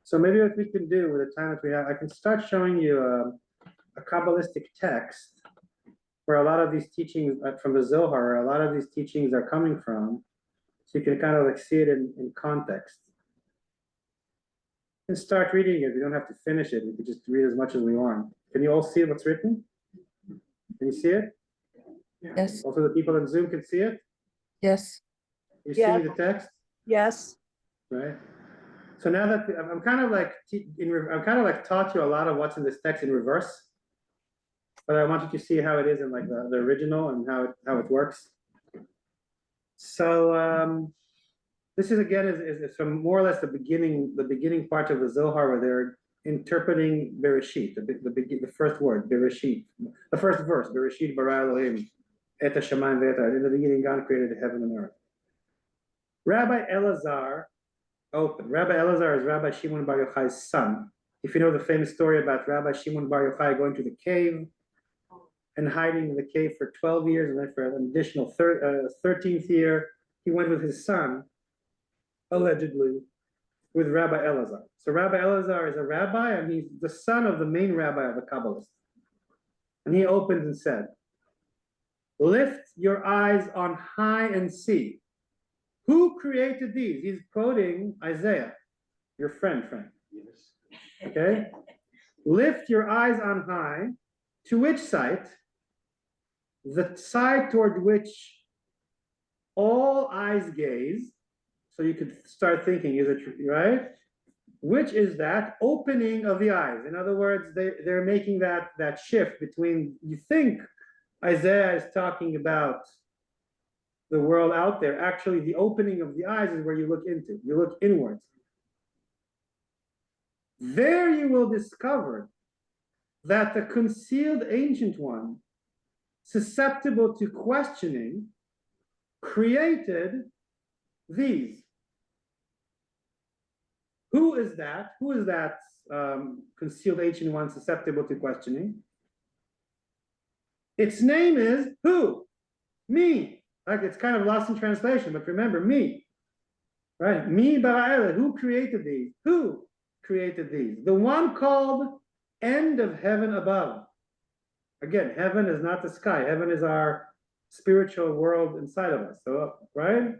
So maybe what we can do with the time that we have, I can start showing you a Kabbalistic text where a lot of these teachings from the Zohar, a lot of these teachings are coming from. So you can kind of see it in context. And start reading it. We don't have to finish it. We can just read as much as we want. Can you all see what's written? Can you see it? Yes. Also, the people in Zoom can see it? Yes. You see the text? Yes. Right. So now that I'm kind of like taught you a lot of what's in this text in reverse, but I want you to see how it is in like the original and how it works. So this is again is from more or less the beginning part of the Zohar where they're interpreting Bereshit, the first word, Bereshit, the first verse, Bereshit bara Elohim et hashamayim ve'et ha'aretz. In the beginning, God created the heaven and earth. Rabbi Elazar is Rabbi Shimon Bar Yochai's son. If you know the famous story about Rabbi Shimon Bar Yochai going to the cave and hiding in the cave for 12 years, and then for an additional 13th year, he went with his son, allegedly, with Rabbi Elazar. So Rabbi Elazar is a rabbi, and he's the son of the main rabbi of the Kabbalists. And he opened and said, "Lift your eyes on high and see. Who created these?" He's quoting Isaiah, your friend, Frank. Yes. Okay? "Lift your eyes on high." To which site? The side toward which all eyes gaze. So you could start thinking, is it right? Which is that opening of the eyes. In other words, they're making that shift between, you think Isaiah is talking about the world out there. Actually, the opening of the eyes is where you look into. You look inwards. There you will discover that the concealed ancient one, susceptible to questioning, created these. Who is that? Who is that concealed ancient one susceptible to questioning? Its name is who? Me. Like it's kind of lost in translation, but remember me. Right? Me Bara'ele. Who created these? Who created these? The one called end of heaven above. Again, heaven is not the sky. Heaven is our spiritual world inside of us. So, right?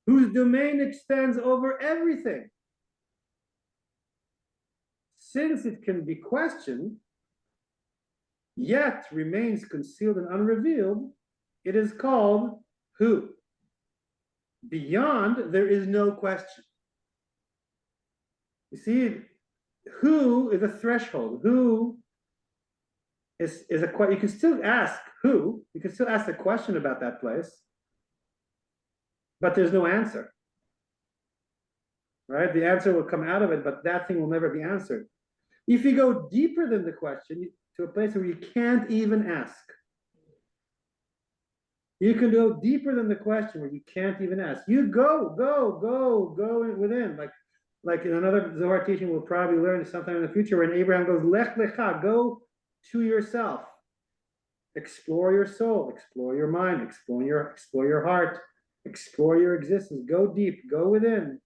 Whose domain extends over everything. Since it can be questioned, yet remains concealed and unrevealed, it is called who? Beyond, there is no question. You see, who is a threshold. Who is a question. You can still ask who, you can still ask a question about that place, but there's no answer. Right? The answer will come out of it, but that thing will never be answered. If you go deeper than the question, to a place where you can't even ask, you can go deeper than the question where you can't even ask. You go within. Like in another Zohar teaching, we'll probably learn sometime in the future when Abraham goes, Lech Lecha, go to yourself. Explore your soul, explore your mind, explore your heart, explore your existence. Go deep, go within.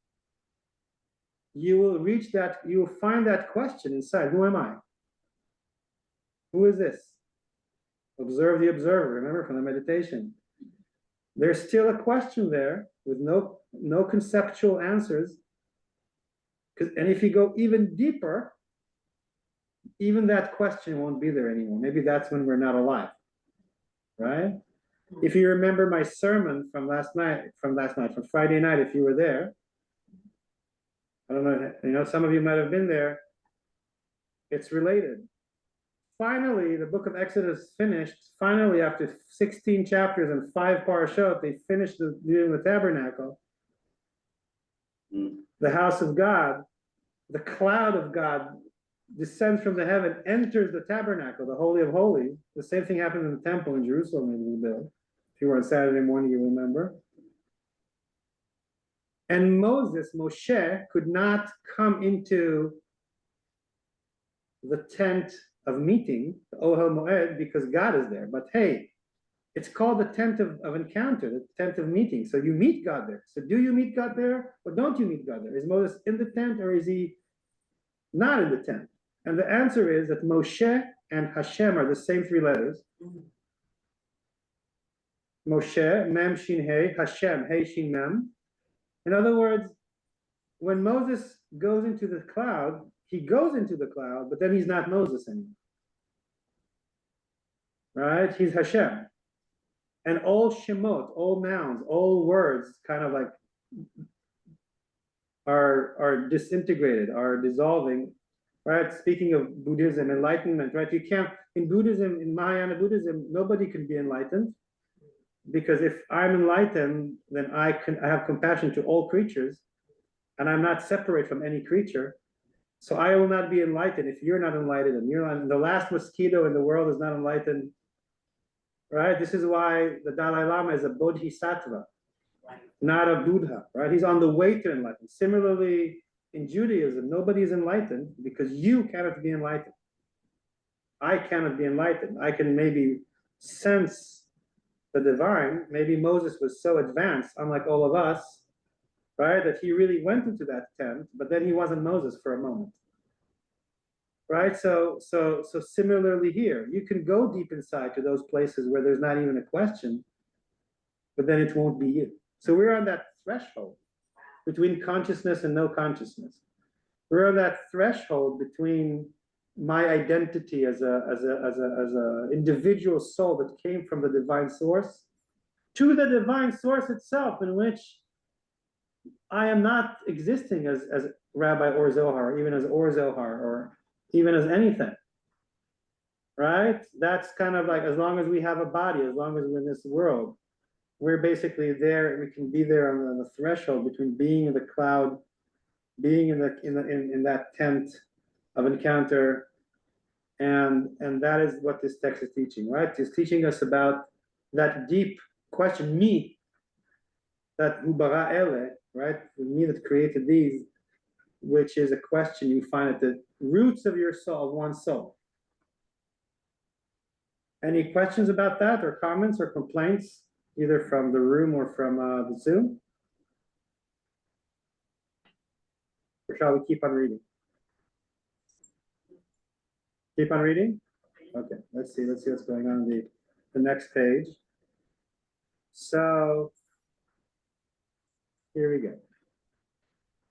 You will reach that, you will find that question inside. Who am I? Who is this? Observe the observer, remember from the meditation. There's still a question there with no conceptual answers. And if you go even deeper, even that question won't be there anymore. Maybe that's when we're not alive, right? If you remember my sermon from Friday night, if you were there, I don't know, some of you might have been there. It's related. Finally, the book of Exodus finished. Finally, after 16 chapters and 5 parashot, they finished doing the tabernacle, the house of God. The cloud of God descends from the heaven, enters the tabernacle, the Holy of Holies. The same thing happened in the temple in Jerusalem when we built. If you were on Saturday morning, you remember. And Moshe, could not come into the tent of meeting, the Ohel Moed, because God is there. But hey, it's called the tent of encounter, the tent of meeting. So you meet God there. So do you meet God there or don't you meet God there? Is Moses in the tent or is he not in the tent? And the answer is that Moshe and Hashem are the same 3 letters. Moshe, Mem Shin Hey, Hashem, Hey Shin Mem. In other words, when Moses goes into the cloud, he goes into the cloud, but then he's not Moses anymore. Right? He's Hashem. And all shemot, all nouns, all words kind of like are disintegrated, are dissolving. Right? Speaking of Buddhism, enlightenment, right? You can't, in Buddhism, in Mahayana Buddhism, nobody can be enlightened. Because if I'm enlightened, then I have compassion to all creatures, and I'm not separate from any creature. So I will not be enlightened if you're not enlightened, and you're not. The last mosquito in the world is not enlightened, right? This is why the Dalai Lama is a bodhisattva, not a Buddha, right? He's on the way to enlightenment. Similarly, in Judaism, nobody is enlightened because you cannot be enlightened. I cannot be enlightened. I can maybe sense the divine. Maybe Moses was so advanced, unlike all of us, right, that he really went into that tent, but then he wasn't Moses for a moment, right? So similarly here, you can go deep inside to those places where there's not even a question, but then it won't be you. So we're on that threshold between consciousness and no consciousness. We're on that threshold between my identity as a individual soul that came from the divine source to the divine source itself, in which I am not existing as Rabbi or Zohar, or even as Or Zohar, or even as anything, right? That's kind of like, as long as we have a body, as long as we're in this world, we're basically there. We can be there on the threshold between being in the cloud, being in that tent of encounter, and that is what this text is teaching, right? It's teaching us about that deep question, me, that Ubara Ele, right? Me that created these, which is a question you find at the roots of your soul, of one's soul. Any questions about that, or comments or complaints, either from the room or from the Zoom? Or shall we keep on reading? Keep on reading? Okay, let's see what's going on the next page. So here we go.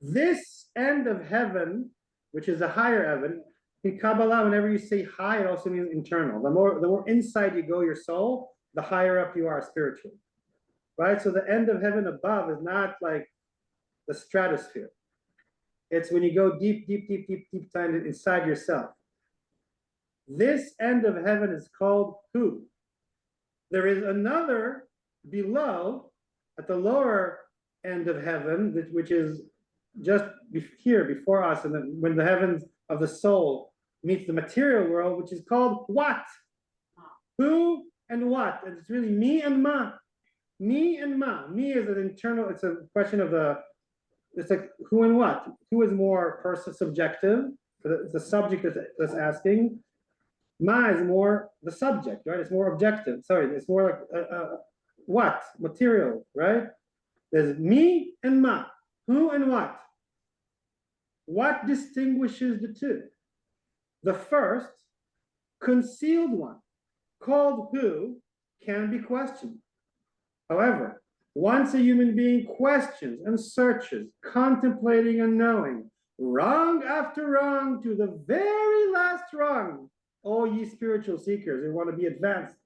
This end of heaven, which is a higher heaven, in Kabbalah, whenever you say high, it also means internal. The more inside you go, your soul, the higher up you are spiritually. Right? So the end of heaven above is not like the stratosphere. It's when you go deep down inside yourself. This end of heaven is called who? There is another below, at the lower end of heaven, which is just here before us, and then when the heavens of the soul meets the material world, which is called what? Who and what? And it's really me and ma. Me and ma. Me is an internal, it's a question of it's like who and what. Who is more subjective? It's the subject that's asking. Ma is more the subject, right? It's more objective. Sorry, it's more like what? Material, right? There's me and ma. Who and what? What distinguishes the two? The first, concealed one, called who, can be questioned. However, once a human being questions and searches, contemplating and knowing, rung after rung to the very last rung, all ye spiritual seekers who want to be advanced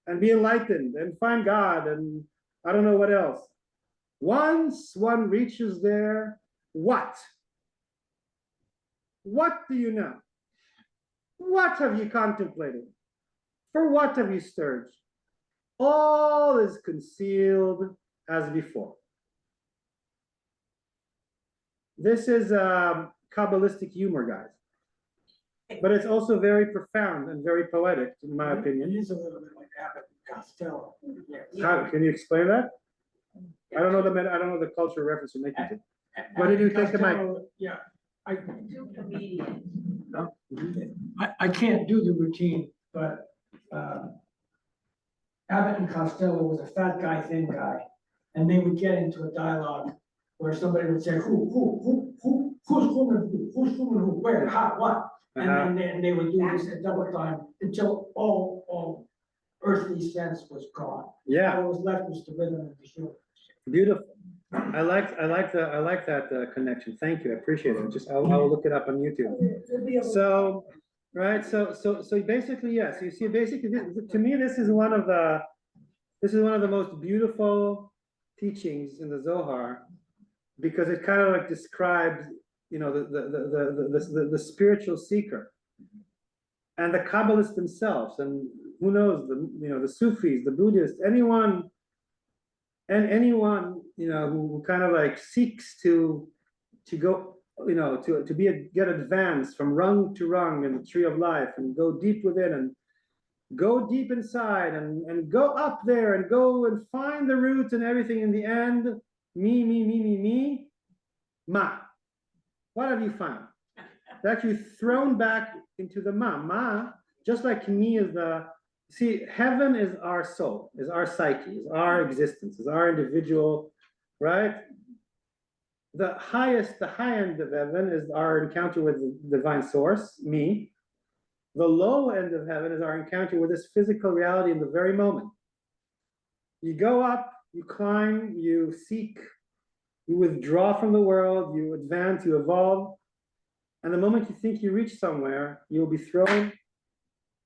and be enlightened and find God and I don't know what else. Once one reaches there, what? What do you know? What have you contemplated? For what have you searched? All is concealed as before. This is Kabbalistic humor, guys. But it's also very profound and very poetic, in my opinion. It is a little bit like Abbott and Costello. Can you explain that? I don't know the cultural reference you're making to. What did you think of my? Yeah, Two comedians. I can't do the routine, but Abbott and Costello was a fat guy, thin guy, and they would get into a dialogue where somebody would say, who's whom and who, where, how, what? And they would do this at double time until all earthly sense was gone. Yeah. All was left was the rhythm of the humor. Beautiful. I like that connection. Thank you. I appreciate it. I'll look it up on YouTube. So, right. So basically, yes. You see, basically, to me, this is one of the most beautiful teachings in the Zohar, because it kind of like describes, you know, the spiritual seeker and the Kabbalists themselves, and who knows, the Sufis, the Buddhists, anyone, you know, who kind of like seeks to go, you know, to get advanced from rung to rung in the tree of life and go deep within and go deep inside and go up there and go and find the roots and everything. In the end, me, ma. What have you found? It's actually thrown back into the ma, just like me is heaven is our soul, is our psyche, is our existence, is our individual, right? The high end of heaven is our encounter with the divine source, me. The low end of heaven is our encounter with this physical reality in the very moment. You go up, you climb, you seek, you withdraw from the world, you advance, you evolve. And the moment you think you reach somewhere, you'll be thrown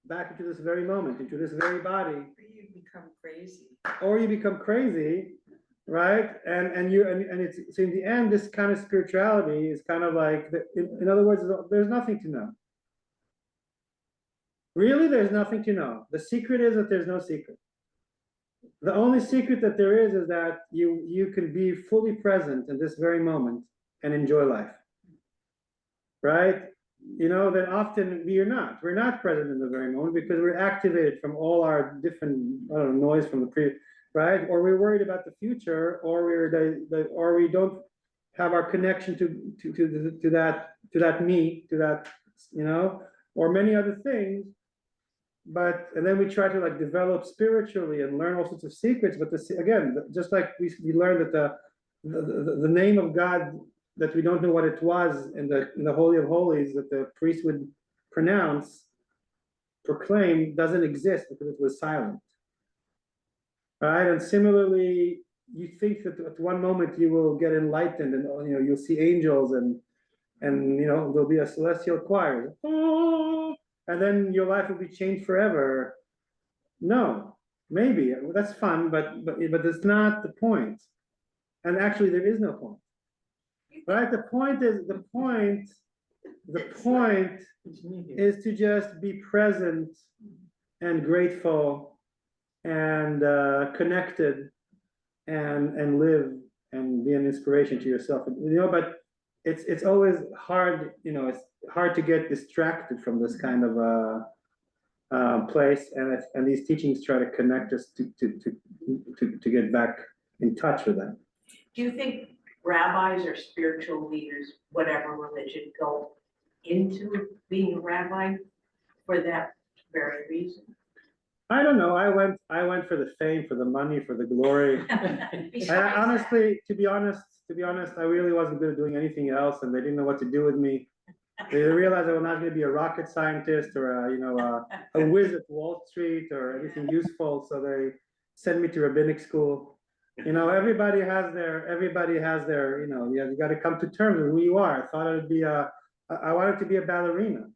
back into this very moment, into this very body. You become crazy. Or you become crazy, right? And it's, so in the end, this kind of spirituality is kind of like, in other words, there's nothing to know. Really, there's nothing to know. The secret is that there's no secret. The only secret that there is that you can be fully present in this very moment and enjoy life, right? You know, that often we're not present in the very moment because we're activated from all our different, noise from the previous, right? Or we're worried about the future, or we don't have our connection to that me, to that, or many other things. But, and then we try to like develop spiritually and learn all sorts of secrets, but again, just like we learned that the name of God, that we don't know what it was in the Holy of Holies, that the priest would proclaim, doesn't exist because it was silent. Right? And similarly, you think that at one moment you will get enlightened, and you'll see angels, and there'll be a celestial choir, and then your life will be changed forever. No, maybe that's fun, but it's not the point. And actually, there is no point. Right? The point is to just be present and grateful and connected and live and be an inspiration to yourself. But it's always hard, it's hard to get distracted from this kind of place, and these teachings try to connect us to get back in touch with them. Do you think rabbis or spiritual leaders, whatever religion, go into being a rabbi for that very reason? I don't know. I went for the fame, for the money, for the glory. Besides Honestly, to be honest, I really wasn't good at doing anything else, and they didn't know what to do with me. They realized I was not going to be a rocket scientist or a whiz at Wall Street or anything useful, so they sent me to rabbinic school. Everybody has their, you got to come to terms with who you are. I thought I wanted to be a ballerina.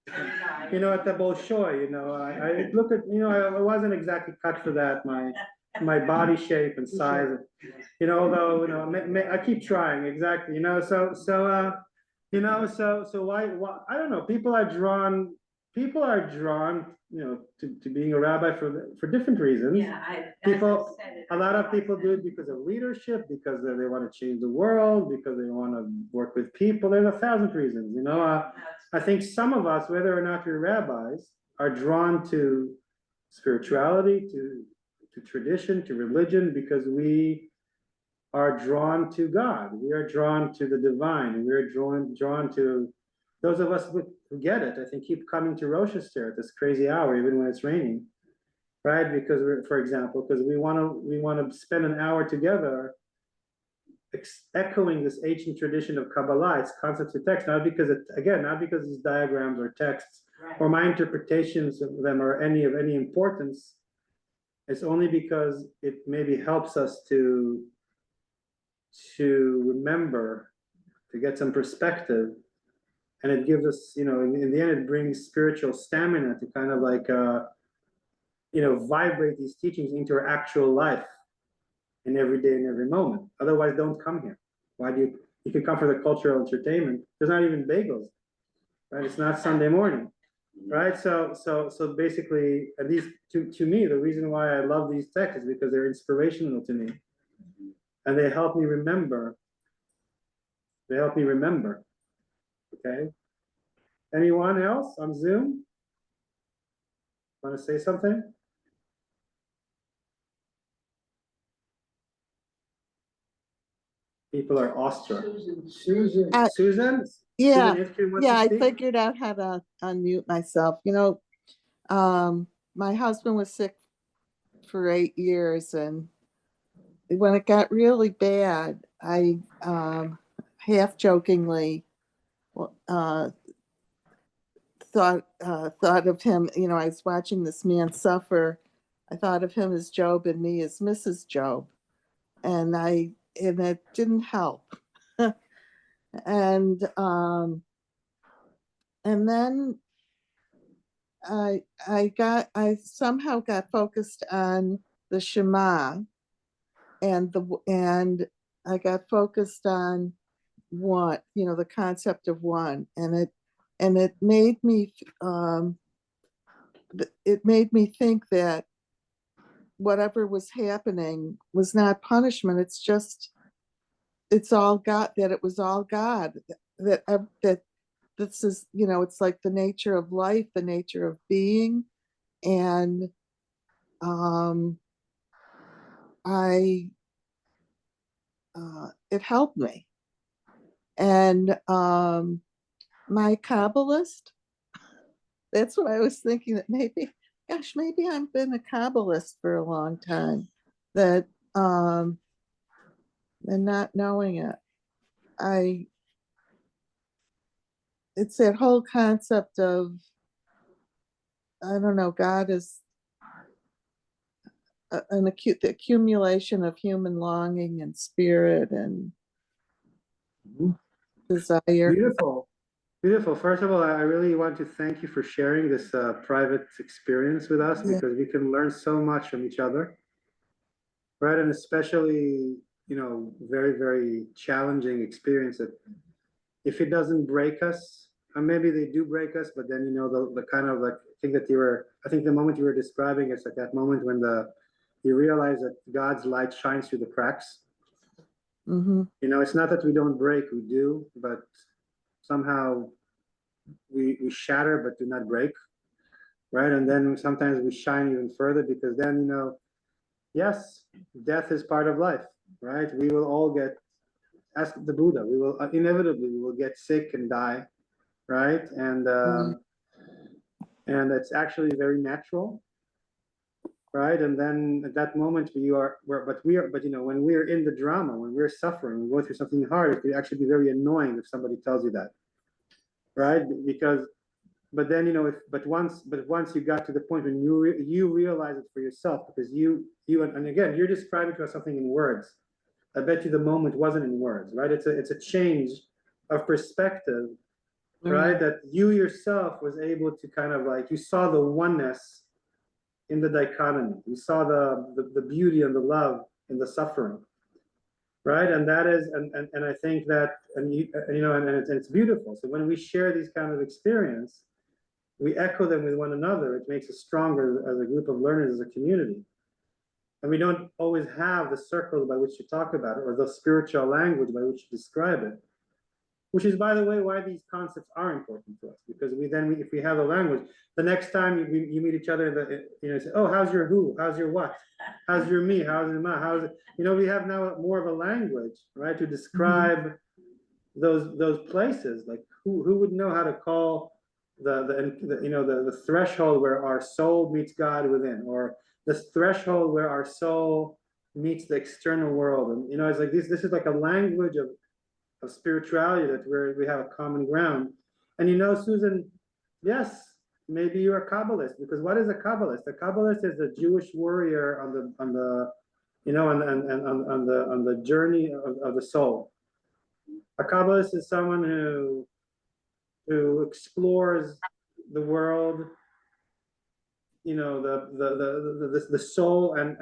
At the Bolshoi, I look at, I wasn't exactly cut for that. My body shape and size, although, I keep trying, exactly, so why, I don't know, people are drawn, to being a rabbi for different reasons. A lot of people do it because of leadership, because they want to change the world, because they want to work with people. There's 1,000 reasons, I think some of us, whether or not we're rabbis, are drawn to spirituality, to tradition, to religion, because we are drawn to God. We are drawn to the divine, and we're drawn to those of us who get it. I think keep coming to ROSH-ESTHER at this crazy hour, even when it's raining, right? Because for example, because we want to spend an hour together echoing this ancient tradition of Kabbalah, its concepts of text, not because these diagrams or texts, Right. or my interpretations of them are of any importance. It's only because it maybe helps us to remember, to get some perspective, and it gives us, in the end, it brings spiritual stamina to kind of like, vibrate these teachings into our actual life in every day and every moment. Otherwise, don't come here. Why do you can come for the cultural entertainment? There's not even bagels, right? It's not Sunday morning, right? So basically, at least to me, the reason why I love these texts is because they're inspirational to me, and they help me remember. Okay. Anyone else on Zoom want to say something? People are awestruck. Susan. Yeah, Susan Ifkin wants yeah, to I speak? figured out how to unmute myself. My husband was sick for 8 years, and when it got really bad, I half jokingly thought of him. I was watching this man suffer. I thought of him as Job and me as Mrs. Job, and it didn't help. And then I somehow got focused on the Shema, and I got focused on one, the concept of one, and it made me think that whatever was happening was not punishment. It's all God, that it was all God, that this is, it's like the nature of life, the nature of being. And it helped me. And my Kabbalist, that's what I was thinking, that maybe, gosh, maybe I've been a Kabbalist for a long time, that and not knowing it. It's that whole concept of, I don't know, God is the accumulation of human longing and spirit and desire. Beautiful. Beautiful. First of all, I really want to thank you for sharing this private experience with us, Yeah. because we can learn so much from each other, right? And especially, very, very challenging experience that if it doesn't break us, and maybe they do break us, but then, the kind of like thing that I think the moment you were describing, it's like that moment when you realize that God's light shines through the cracks. Mm-hmm. It's not that we don't break, we do, but somehow we shatter but do not break, right? And then sometimes we shine even further, because then, yes, death is part of life, right? We will all get, ask the Buddha, we will inevitably, we will get sick and die, right? And it's actually very natural, right? And then at that moment but when we're in the drama, when we're suffering, we go through something hard, it could actually be very annoying if somebody tells you that, right? But then, but once you got to the point when you realize it for yourself, because and again, you're describing to us something in words. I bet you the moment wasn't in words, right? It's a change of perspective, right? That you yourself was able to kind of like, you saw the oneness in the dichotomy. You saw the beauty and the love in the suffering, right? And that is, and I think that, and it's beautiful. So when we share these kind of experience, we echo them with one another. It makes us stronger as a group of learners, as a community. And we don't always have the circle by which to talk about it, or the spiritual language by which to describe it, which is, by the way, why these concepts are important to us, because if we have a language, the next time you meet each other, say, oh, how's your who, how's your what, how's your me, how's your ma, how's it, we have now more of a language, right, to describe those places. Like who would know how to call the threshold where our soul meets God within, or the threshold where our soul meets the external world. And it's like this is like a language of spirituality, that we have a common ground. And Susan, yes, maybe you're a Kabbalist, because what is a Kabbalist? A Kabbalist is a Jewish warrior on the journey of the soul. A Kabbalist is someone who explores the world, the soul, and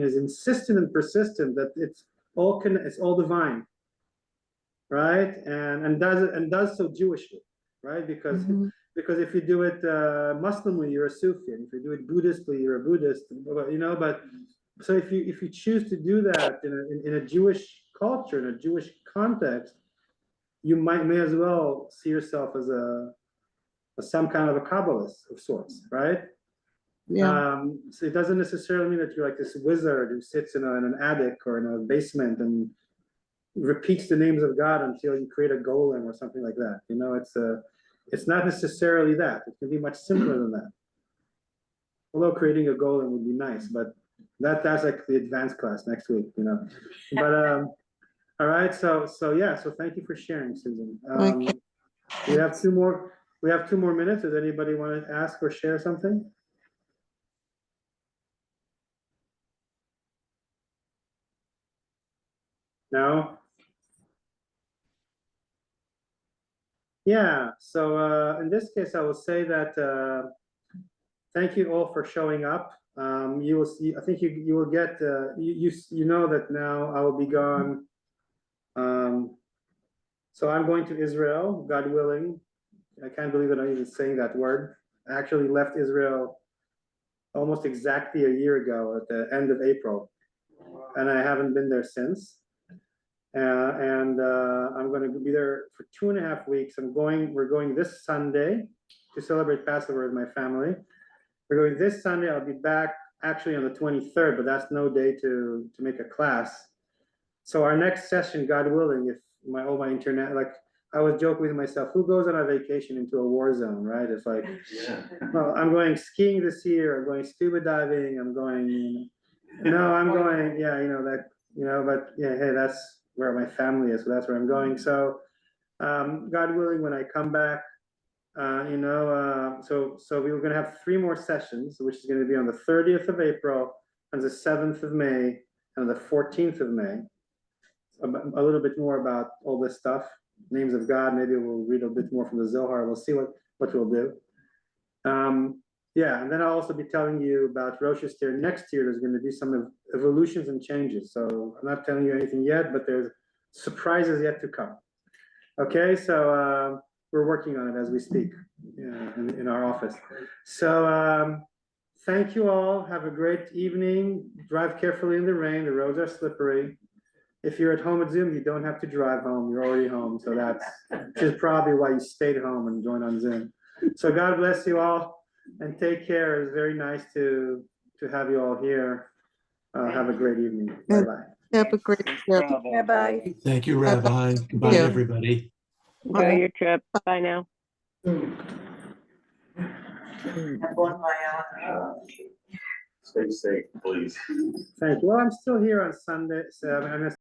is insistent and persistent that it's all divine, right? And does so Jewishly, right? Because if you do it Muslimly, you're a Sufi, and if you do it Buddhistly, you're a Buddhist, But so if you choose to do that in a Jewish culture, in a Jewish context, you may as well see yourself as some kind of a Kabbalist of sorts, right? Yeah. So it doesn't necessarily mean that you're like this wizard who sits in an attic or in a basement and repeats the names of God until you create a golem or something like that. It's not necessarily that. It can be much simpler than that. Although creating a golem would be nice, but that's like the advanced class next week, But all right, so thank you for sharing, Susan. We have two more minutes. Does anybody want to ask or share something? No? Yeah, so in this case, I will say that thank you all for showing up. You will see, I think you will get, you know that now I will be gone. So I'm going to Israel, God willing. I can't believe that I'm even saying that word. I actually left Israel almost exactly a year ago at the end of April, and I haven't been there since. I'm going to be there for 2.5 weeks. We're going this Sunday to celebrate Passover with my family. We're going this Sunday. I'll be back actually on the 23rd, but that's no day to make a class. So our next session, God willing, all my internet, like, I was joking with myself, who goes on a vacation into a war zone, right? It's like, Yeah. well, I'm going skiing this year, I'm going scuba diving, I'm going, no, I'm going, yeah, but yeah, hey, that's where my family is, so that's where I'm going. So, God willing, when I come back, so we were gonna have 3 more sessions, which is gonna be on the 30th of April, on the 7th of May, and the 14th of May. A little bit more about all this stuff, names of God. Maybe we'll read a bit more from the Zohar. We'll see what we'll do. Yeah, and then I'll also be telling you about ROSH-ESTHER next year. There's going to be some evolutions and changes. So I'm not telling you anything yet, but there's surprises yet to come. Okay, so we're working on it as we speak, in our office. So thank you all. Have a great evening. Drive carefully in the rain. The roads are slippery. If you're at home at Zoom, you don't have to drive home. You're already home. So which is probably why you stayed home and joined on Zoom. So God bless you all and take care. It's very nice to have you all here. Have a great evening. Bye-bye. Have a great trip. Bye-bye. Thank you, Rabbi. Goodbye, you. everybody. Enjoy your trip. Bye now. Stay safe, please. Thank you. Well, I'm still here on Sunday, so I'm